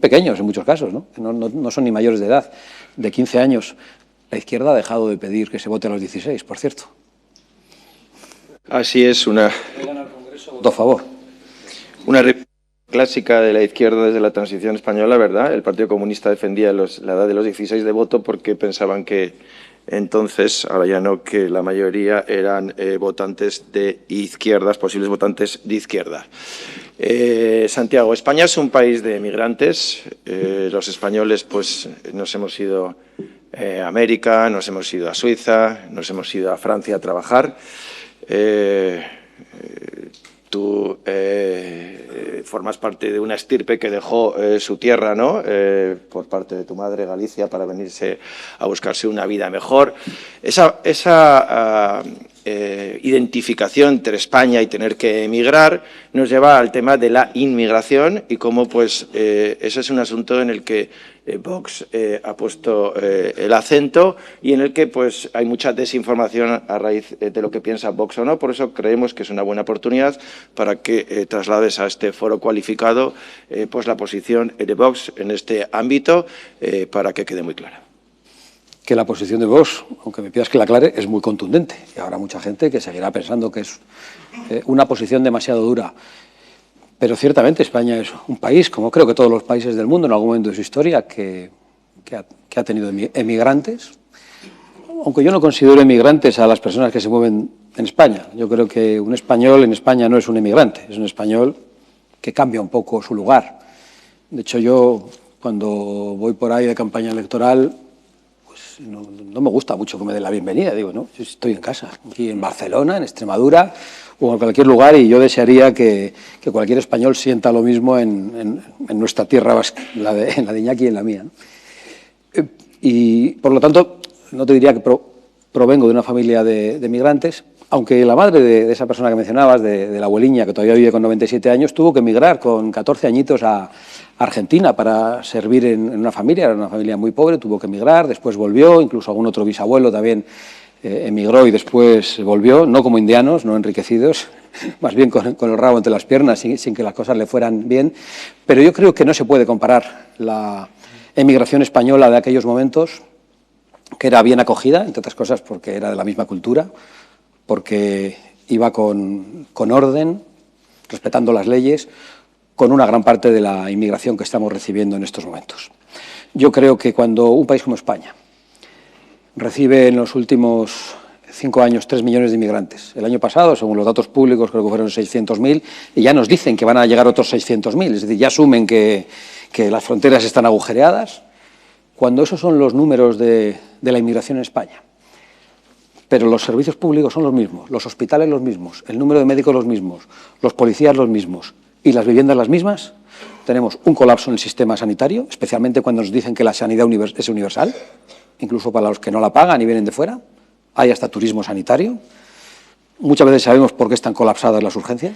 [SPEAKER 2] pequeños en muchos casos, ¿no? No son ni mayores de edad, de 15 años. La izquierda ha dejado de pedir que se vote a los 16, por cierto.
[SPEAKER 4] Así es, una...
[SPEAKER 2] Voto a favor.
[SPEAKER 4] Una clásica de la izquierda desde la transición española, ¿verdad? El Partido Comunista defendía la edad de los 16 de voto porque pensaban que entonces, ahora ya no, que la mayoría eran votantes de izquierdas, posibles votantes de izquierda. Santiago, España es un país de migrantes. Los españoles pues nos hemos ido a América, nos hemos ido a Suiza, nos hemos ido a Francia a trabajar. Tú formas parte de una estirpe que dejó su tierra, ¿no? Por parte de tu madre, Galicia, para venirse a buscarse una vida mejor. Esa identificación entre España y tener que emigrar nos lleva al tema de la inmigración y cómo pues ese es un asunto en el que Vox ha puesto el acento y en el que pues hay mucha desinformación a raíz de lo que piensa Vox o no. Por eso creemos que es una buena oportunidad para que traslades a este foro cualificado pues la posición de Vox en este ámbito para que quede muy clara.
[SPEAKER 2] Que la posición de Vox, aunque me pidas que la aclare, es muy contundente. Y habrá mucha gente que seguirá pensando que es una posición demasiado dura. Pero ciertamente España es un país, como creo que todos los países del mundo en algún momento de su historia, que ha tenido emigrantes, aunque yo no considero emigrantes a las personas que se mueven en España. Yo creo que un español en España no es un emigrante, es un español que cambia un poco su lugar. De hecho, yo cuando voy por ahí de campaña electoral, pues no me gusta mucho que me den la bienvenida. Digo, no, yo estoy en casa, aquí en Barcelona, en Extremadura o en cualquier lugar, y yo desearía que cualquier español sienta lo mismo en nuestra tierra vasca, en la de Iñaki y en la mía, ¿no? Y, por lo tanto, no te diría que provengo de una familia de migrantes, aunque la madre de esa persona que mencionabas, de la abueliña, que todavía vive con 97 años, tuvo que emigrar con 14 añitos a Argentina para servir en una familia. Era una familia muy pobre, tuvo que emigrar, después volvió, incluso algún otro bisabuelo también emigró y después volvió, no como indianos, no enriquecidos, más bien con el rabo entre las piernas, sin que las cosas le fueran bien. Pero yo creo que no se puede comparar la emigración española de aquellos momentos, que era bien acogida, entre otras cosas porque era de la misma cultura, porque iba con orden, respetando las leyes, con una gran parte de la inmigración que estamos recibiendo en estos momentos. Yo creo que cuando un país como España recibe en los últimos 5 años 3 millones de inmigrantes, el año pasado, según los datos públicos, creo que fueron 600.000, y ya nos dicen que van a llegar otros 600.000, es decir, ya asumen que las fronteras están agujereadas, cuando esos son los números de la inmigración en España, pero los servicios públicos son los mismos, los hospitales los mismos, el número de médicos los mismos, los policías los mismos y las viviendas las mismas, tenemos un colapso en el sistema sanitario, especialmente cuando nos dicen que la sanidad es universal, incluso para los que no la pagan y vienen de fuera. Hay hasta turismo sanitario. Muchas veces sabemos por qué están colapsadas las urgencias.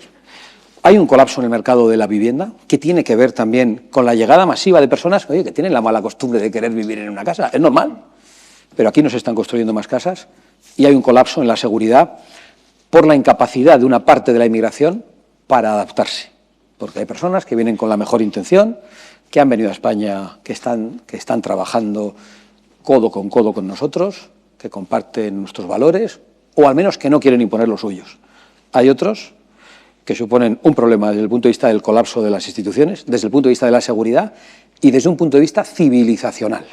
[SPEAKER 2] Hay un colapso en el mercado de la vivienda, que tiene que ver también con la llegada masiva de personas que tienen la mala costumbre de querer vivir en una casa. Es normal, pero aquí no se están construyendo más casas. Y hay un colapso en la seguridad por la incapacidad de una parte de la inmigración para adaptarse. Porque hay personas que vienen con la mejor intención, que han venido a España, que están trabajando codo con nosotros, que comparten nuestros valores, o al menos que no quieren imponer los suyos. Hay otros que suponen un problema desde el punto de vista del colapso de las instituciones, desde el punto de vista de la seguridad y desde un punto de vista civilizacional.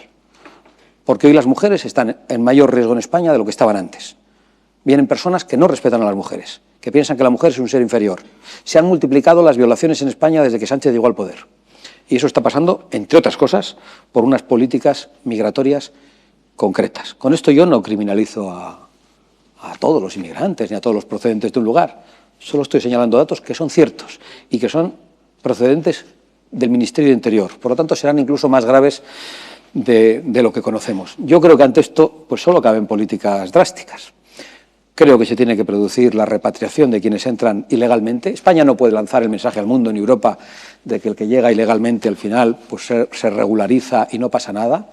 [SPEAKER 2] Porque hoy las mujeres están en mayor riesgo en España de lo que estaban antes. Vienen personas que no respetan a las mujeres, que piensan que la mujer es un ser inferior. Se han multiplicado las violaciones en España desde que Sánchez llegó al poder. Y eso está pasando, entre otras cosas, por unas políticas migratorias concretas. Con esto yo no criminalizo a todos los inmigrantes ni a todos los procedentes de un lugar. Solo estoy señalando datos que son ciertos y que son procedentes del Ministerio de Interior. Por lo tanto, serán incluso más graves de lo que conocemos. Yo creo que ante esto pues solo caben políticas drásticas. Creo que se tiene que producir la repatriación de quienes entran ilegalmente. España no puede lanzar el mensaje al mundo ni Europa de que el que llega ilegalmente al final pues se regulariza y no pasa nada.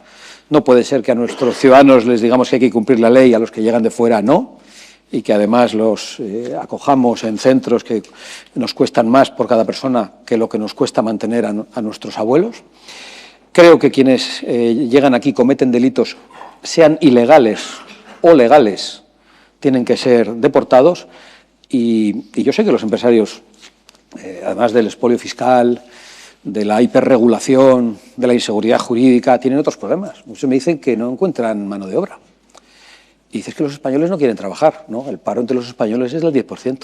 [SPEAKER 2] No puede ser que a nuestros ciudadanos les digamos que hay que cumplir la ley y a los que llegan de fuera no, y que además los acojamos en centros que nos cuestan más por cada persona que lo que nos cuesta mantener a nuestros abuelos. Creo que quienes llegan aquí cometen delitos, sean ilegales o legales, tienen que ser deportados y yo sé que los empresarios, además del expolio fiscal, de la hiperregulación, de la inseguridad jurídica, tienen otros problemas. Muchos me dicen que no encuentran mano de obra. Y dices que los españoles no quieren trabajar, ¿no? El paro entre los españoles es del 10%.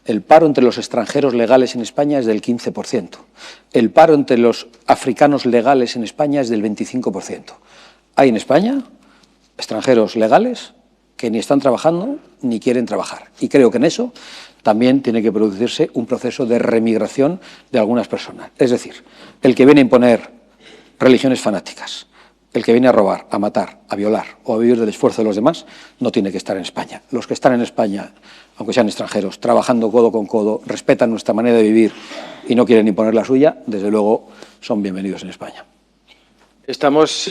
[SPEAKER 2] El paro entre los extranjeros legales en España es del 15%. El paro entre los africanos legales en España es del 25%. Hay en España extranjeros legales que ni están trabajando ni quieren trabajar. Y creo que en eso también tiene que producirse un proceso de remigración de algunas personas. Es decir, el que viene a imponer religiones fanáticas, el que viene a robar, a matar, a violar o a vivir del esfuerzo de los demás, no tiene que estar en España. Los que están en España, aunque sean extranjeros, trabajando codo con codo, respetan nuestra manera de vivir y no quieren imponer la suya, desde luego son bienvenidos en España.
[SPEAKER 4] Estamos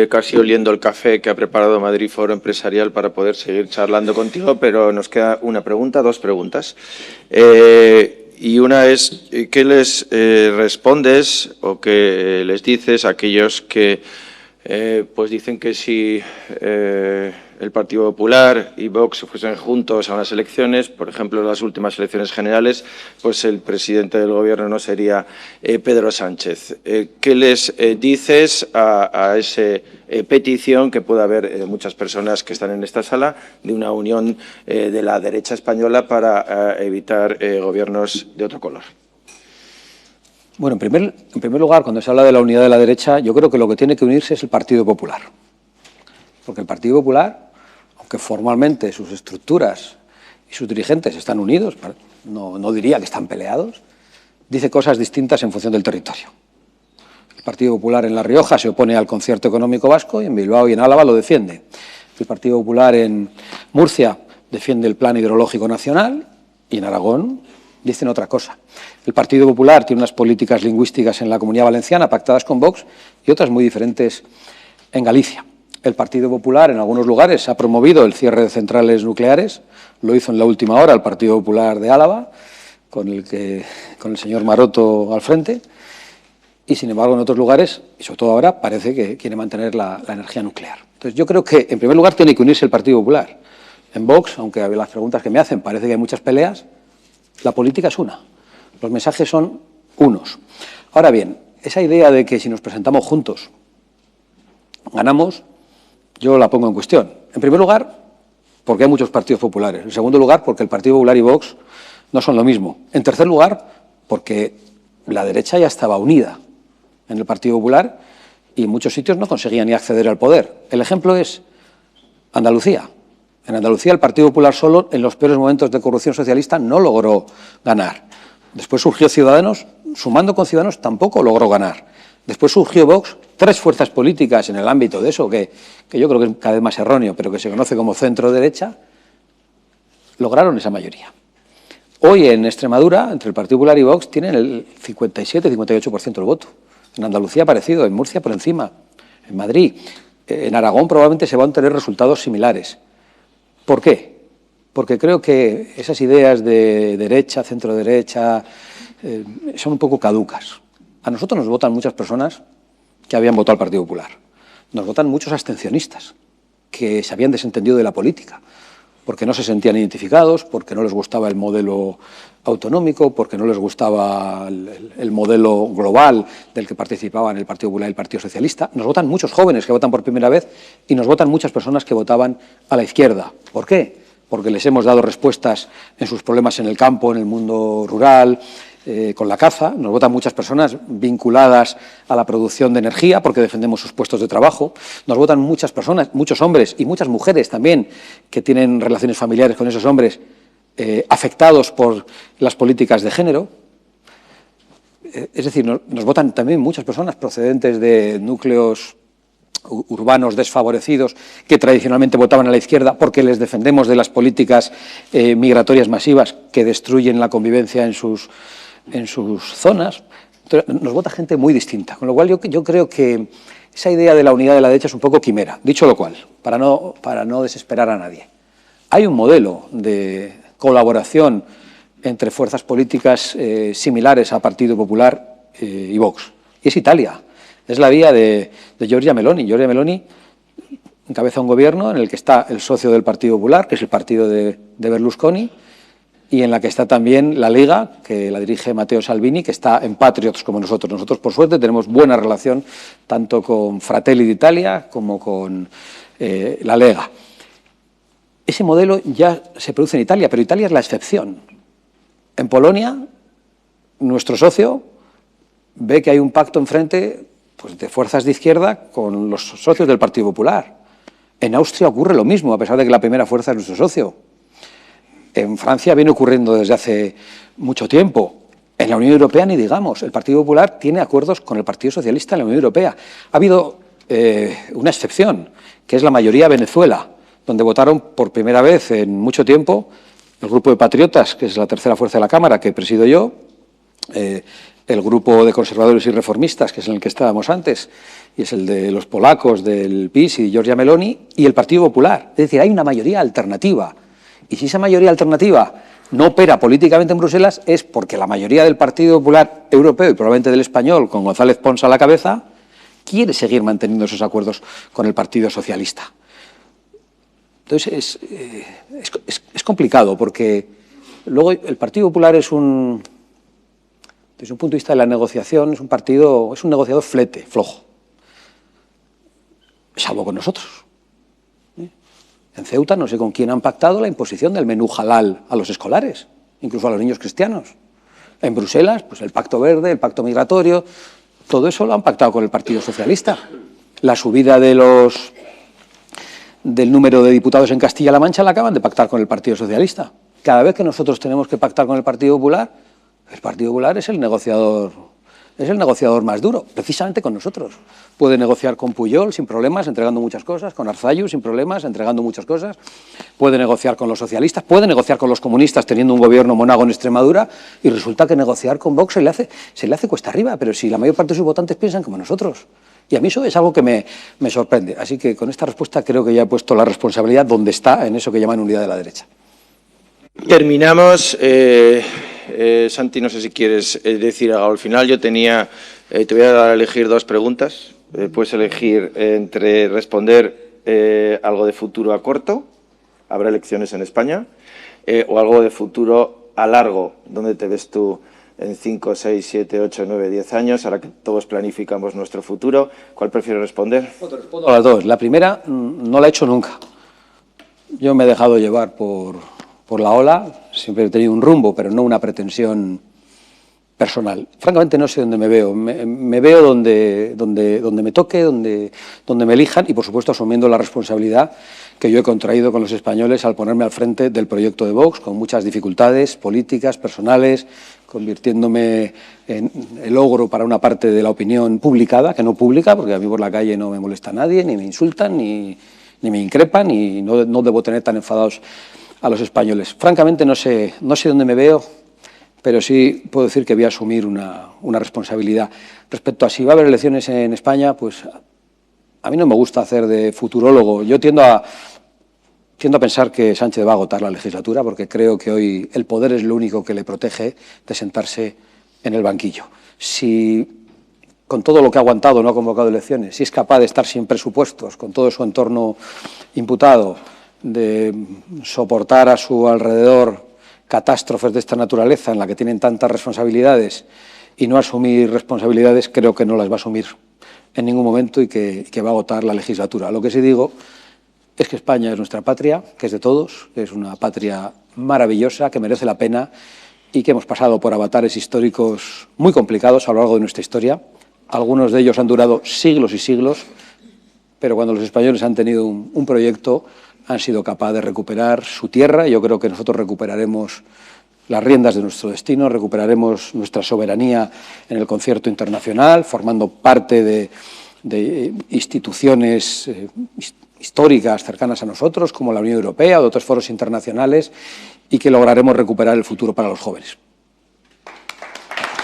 [SPEAKER 4] casi oliendo el café que ha preparado Madrid Foro Empresarial para poder seguir charlando contigo, pero nos queda una pregunta, dos preguntas. Y una es, ¿qué les respondes o qué les dices a aquellos que pues dicen que si el Partido Popular y Vox fuesen juntos a unas elecciones, por ejemplo, las últimas elecciones generales, pues el presidente del Gobierno no sería Pedro Sánchez. ¿Qué les dices a esa petición que puede haber muchas personas que están en esta sala de una unión de la derecha española para evitar gobiernos de otro color?
[SPEAKER 2] Bueno, en primer lugar, cuando se habla de la unidad de la derecha, yo creo que lo que tiene que unirse es el Partido Popular. Porque el Partido Popular, aunque formalmente sus estructuras y sus dirigentes están unidos, no diría que están peleados, dice cosas distintas en función del territorio. El Partido Popular en La Rioja se opone al concierto económico vasco y en Bilbao y en Álava lo defiende. El Partido Popular en Murcia defiende el Plan Hidrológico Nacional y en Aragón dicen otra cosa. El Partido Popular tiene unas políticas lingüísticas en la Comunidad Valenciana pactadas con Vox y otras muy diferentes en Galicia. El Partido Popular en algunos lugares ha promovido el cierre de centrales nucleares, lo hizo en la última hora el Partido Popular de Álava, con el señor Maroto al frente, y sin embargo en otros lugares, y sobre todo ahora, parece que quiere mantener la energía nuclear. Entonces yo creo que en primer lugar tiene que unirse el Partido Popular. En Vox, aunque las preguntas que me hacen parece que hay muchas peleas, la política es una, los mensajes son unos. Ahora bien, esa idea de que si nos presentamos juntos ganamos, yo la pongo en cuestión. En primer lugar, porque hay muchos partidos populares. En segundo lugar, porque el Partido Popular y Vox no son lo mismo. En tercer lugar, porque la derecha ya estaba unida en el Partido Popular y en muchos sitios no conseguía ni acceder al poder. El ejemplo es Andalucía. En Andalucía el Partido Popular solo, en los peores momentos de corrupción socialista, no logró ganar. Después surgió Ciudadanos, sumando con Ciudadanos tampoco logró ganar. Después surgió Vox, tres fuerzas políticas en el ámbito de eso, que yo creo que es cada vez más erróneo, pero que se conoce como centro-derecha, lograron esa mayoría. Hoy en Extremadura, entre el Partido Popular y Vox, tienen el 57-58% del voto. En Andalucía parecido, en Murcia por encima, en Madrid. En Aragón probablemente se van a tener resultados similares. ¿Por qué? Porque creo que esas ideas de derecha, centro-derecha, son un poco caducas. A nosotros nos votan muchas personas que habían votado al Partido Popular. Nos votan muchos abstencionistas que se habían desentendido de la política, porque no se sentían identificados, porque no les gustaba el modelo autonómico, porque no les gustaba el modelo global del que participaban el Partido Popular y el Partido Socialista. Nos votan muchos jóvenes que votan por primera vez y nos votan muchas personas que votaban a la izquierda. ¿Por qué? Porque les hemos dado respuestas en sus problemas en el campo, en el mundo rural, con la caza. Nos votan muchas personas vinculadas a la producción de energía porque defendemos sus puestos de trabajo. Nos votan muchas personas, muchos hombres y muchas mujeres también que tienen relaciones familiares con esos hombres afectados por las políticas de género. Es decir, nos votan también muchas personas procedentes de núcleos urbanos desfavorecidos que tradicionalmente votaban a la izquierda porque les defendemos de las políticas migratorias masivas que destruyen la convivencia en sus zonas. Entonces, nos vota gente muy distinta, con lo cual yo creo que esa idea de la unidad de la derecha es un poco quimera. Dicho lo cual, para no desesperar a nadie, hay un modelo de colaboración entre fuerzas políticas similares a Partido Popular y Vox, y es Italia. Es la vía de Giorgia Meloni. Giorgia Meloni encabeza un gobierno en el que está el socio del Partido Popular, que es el partido de Berlusconi, y en la que está también la Lega, que la dirige Matteo Salvini, que está en Patriots como nosotros. Nosotros, por suerte, tenemos buena relación tanto con Fratelli d'Italia como con la Lega. Ese modelo ya se produce en Italia, pero Italia es la excepción. En Polonia, nuestro socio ve que hay un pacto enfrente pues, de fuerzas de izquierda con los socios del Partido Popular. En Austria ocurre lo mismo, a pesar de que la primera fuerza es nuestro socio. En Francia viene ocurriendo desde hace mucho tiempo. En la Unión Europea ni digamos. El Partido Popular tiene acuerdos con el Partido Socialista en la Unión Europea. Ha habido una excepción, que es la mayoría Venezuela, donde votaron por primera vez en mucho tiempo el Grupo de Patriotas, que es la tercera fuerza de la Cámara, que presido yo, el Grupo de Conservadores y Reformistas, que es en el que estábamos antes, y es el de los polacos, del PiS y Giorgia Meloni, y el Partido Popular. Es decir, hay una mayoría alternativa. Y si esa mayoría alternativa no opera políticamente en Bruselas, es porque la mayoría del Partido Popular Europeo y probablemente del español, con González Pons a la cabeza, quiere seguir manteniendo esos acuerdos con el Partido Socialista. Entonces, es complicado, porque luego el Partido Popular es un, desde un punto de vista de la negociación, es un negociador flete, flojo, salvo con nosotros. En Ceuta no sé con quién han pactado la imposición del menú halal a los escolares, incluso a los niños cristianos. En Bruselas, pues el Pacto Verde, el Pacto Migratorio, todo eso lo han pactado con el Partido Socialista. La subida del número de diputados en Castilla-La Mancha la acaban de pactar con el Partido Socialista. Cada vez que nosotros tenemos que pactar con el Partido Popular es el negociador más duro, precisamente con nosotros. Puede negociar con Pujol sin problemas, entregando muchas cosas, con Arzayus sin problemas, entregando muchas cosas, puede negociar con los socialistas, puede negociar con los comunistas teniendo un gobierno monago en Extremadura, y resulta que negociar con Vox se le hace cuesta arriba, pero si la mayor parte de sus votantes piensan como nosotros. Y a mí eso es algo que me sorprende. Así que con esta respuesta creo que ya he puesto la responsabilidad donde está, en eso que llaman unidad de la derecha.
[SPEAKER 4] Terminamos. Santi, no sé si quieres decir algo al final. Yo te voy a dar a elegir dos preguntas. Puedes elegir entre responder algo de futuro a corto, habrá elecciones en España, o algo de futuro a largo, ¿dónde te ves tú en 5, 6, 7, 8, 9, 10 años, ahora que todos planificamos nuestro futuro? ¿Cuál prefieres responder?
[SPEAKER 2] Te respondo a las dos. La primera no la he hecho nunca. Yo me he dejado llevar por la ola, siempre he tenido un rumbo, pero no una pretensión personal. Francamente no sé dónde me veo. Me veo donde me toque, donde me elijan, y por supuesto asumiendo la responsabilidad que yo he contraído con los españoles al ponerme al frente del proyecto de Vox, con muchas dificultades políticas, personales, convirtiéndome en el ogro para una parte de la opinión publicada, que no pública, porque a mí por la calle no me molesta nadie, ni me insultan, ni me increpan, y no debo tener tan enfadados a los españoles. Francamente no sé dónde me veo, pero sí puedo decir que voy a asumir una responsabilidad. Respecto a si va a haber elecciones en España, pues a mí no me gusta hacer de futurólogo. Yo tiendo a pensar que Sánchez va a agotar la legislatura, porque creo que hoy el poder es lo único que le protege de sentarse en el banquillo. Si con todo lo que ha aguantado no ha convocado elecciones, si es capaz de estar sin presupuestos, con todo su entorno imputado, de soportar a su alrededor catástrofes de esta naturaleza en la que tienen tantas responsabilidades y no asumir responsabilidades, creo que no las va a asumir en ningún momento y que va a agotar la legislatura. Lo que sí digo es que España es nuestra patria, que es de todos, que es una patria maravillosa, que merece la pena y que hemos pasado por avatares históricos muy complicados a lo largo de nuestra historia. Algunos de ellos han durado siglos y siglos, pero cuando los españoles han tenido un proyecto, han sido capaces de recuperar su tierra. Yo creo que nosotros recuperaremos las riendas de nuestro destino, recuperaremos nuestra soberanía en el concierto internacional, formando parte de instituciones históricas cercanas a nosotros, como la Unión Europea o de otros foros internacionales, y que lograremos recuperar el futuro para los jóvenes.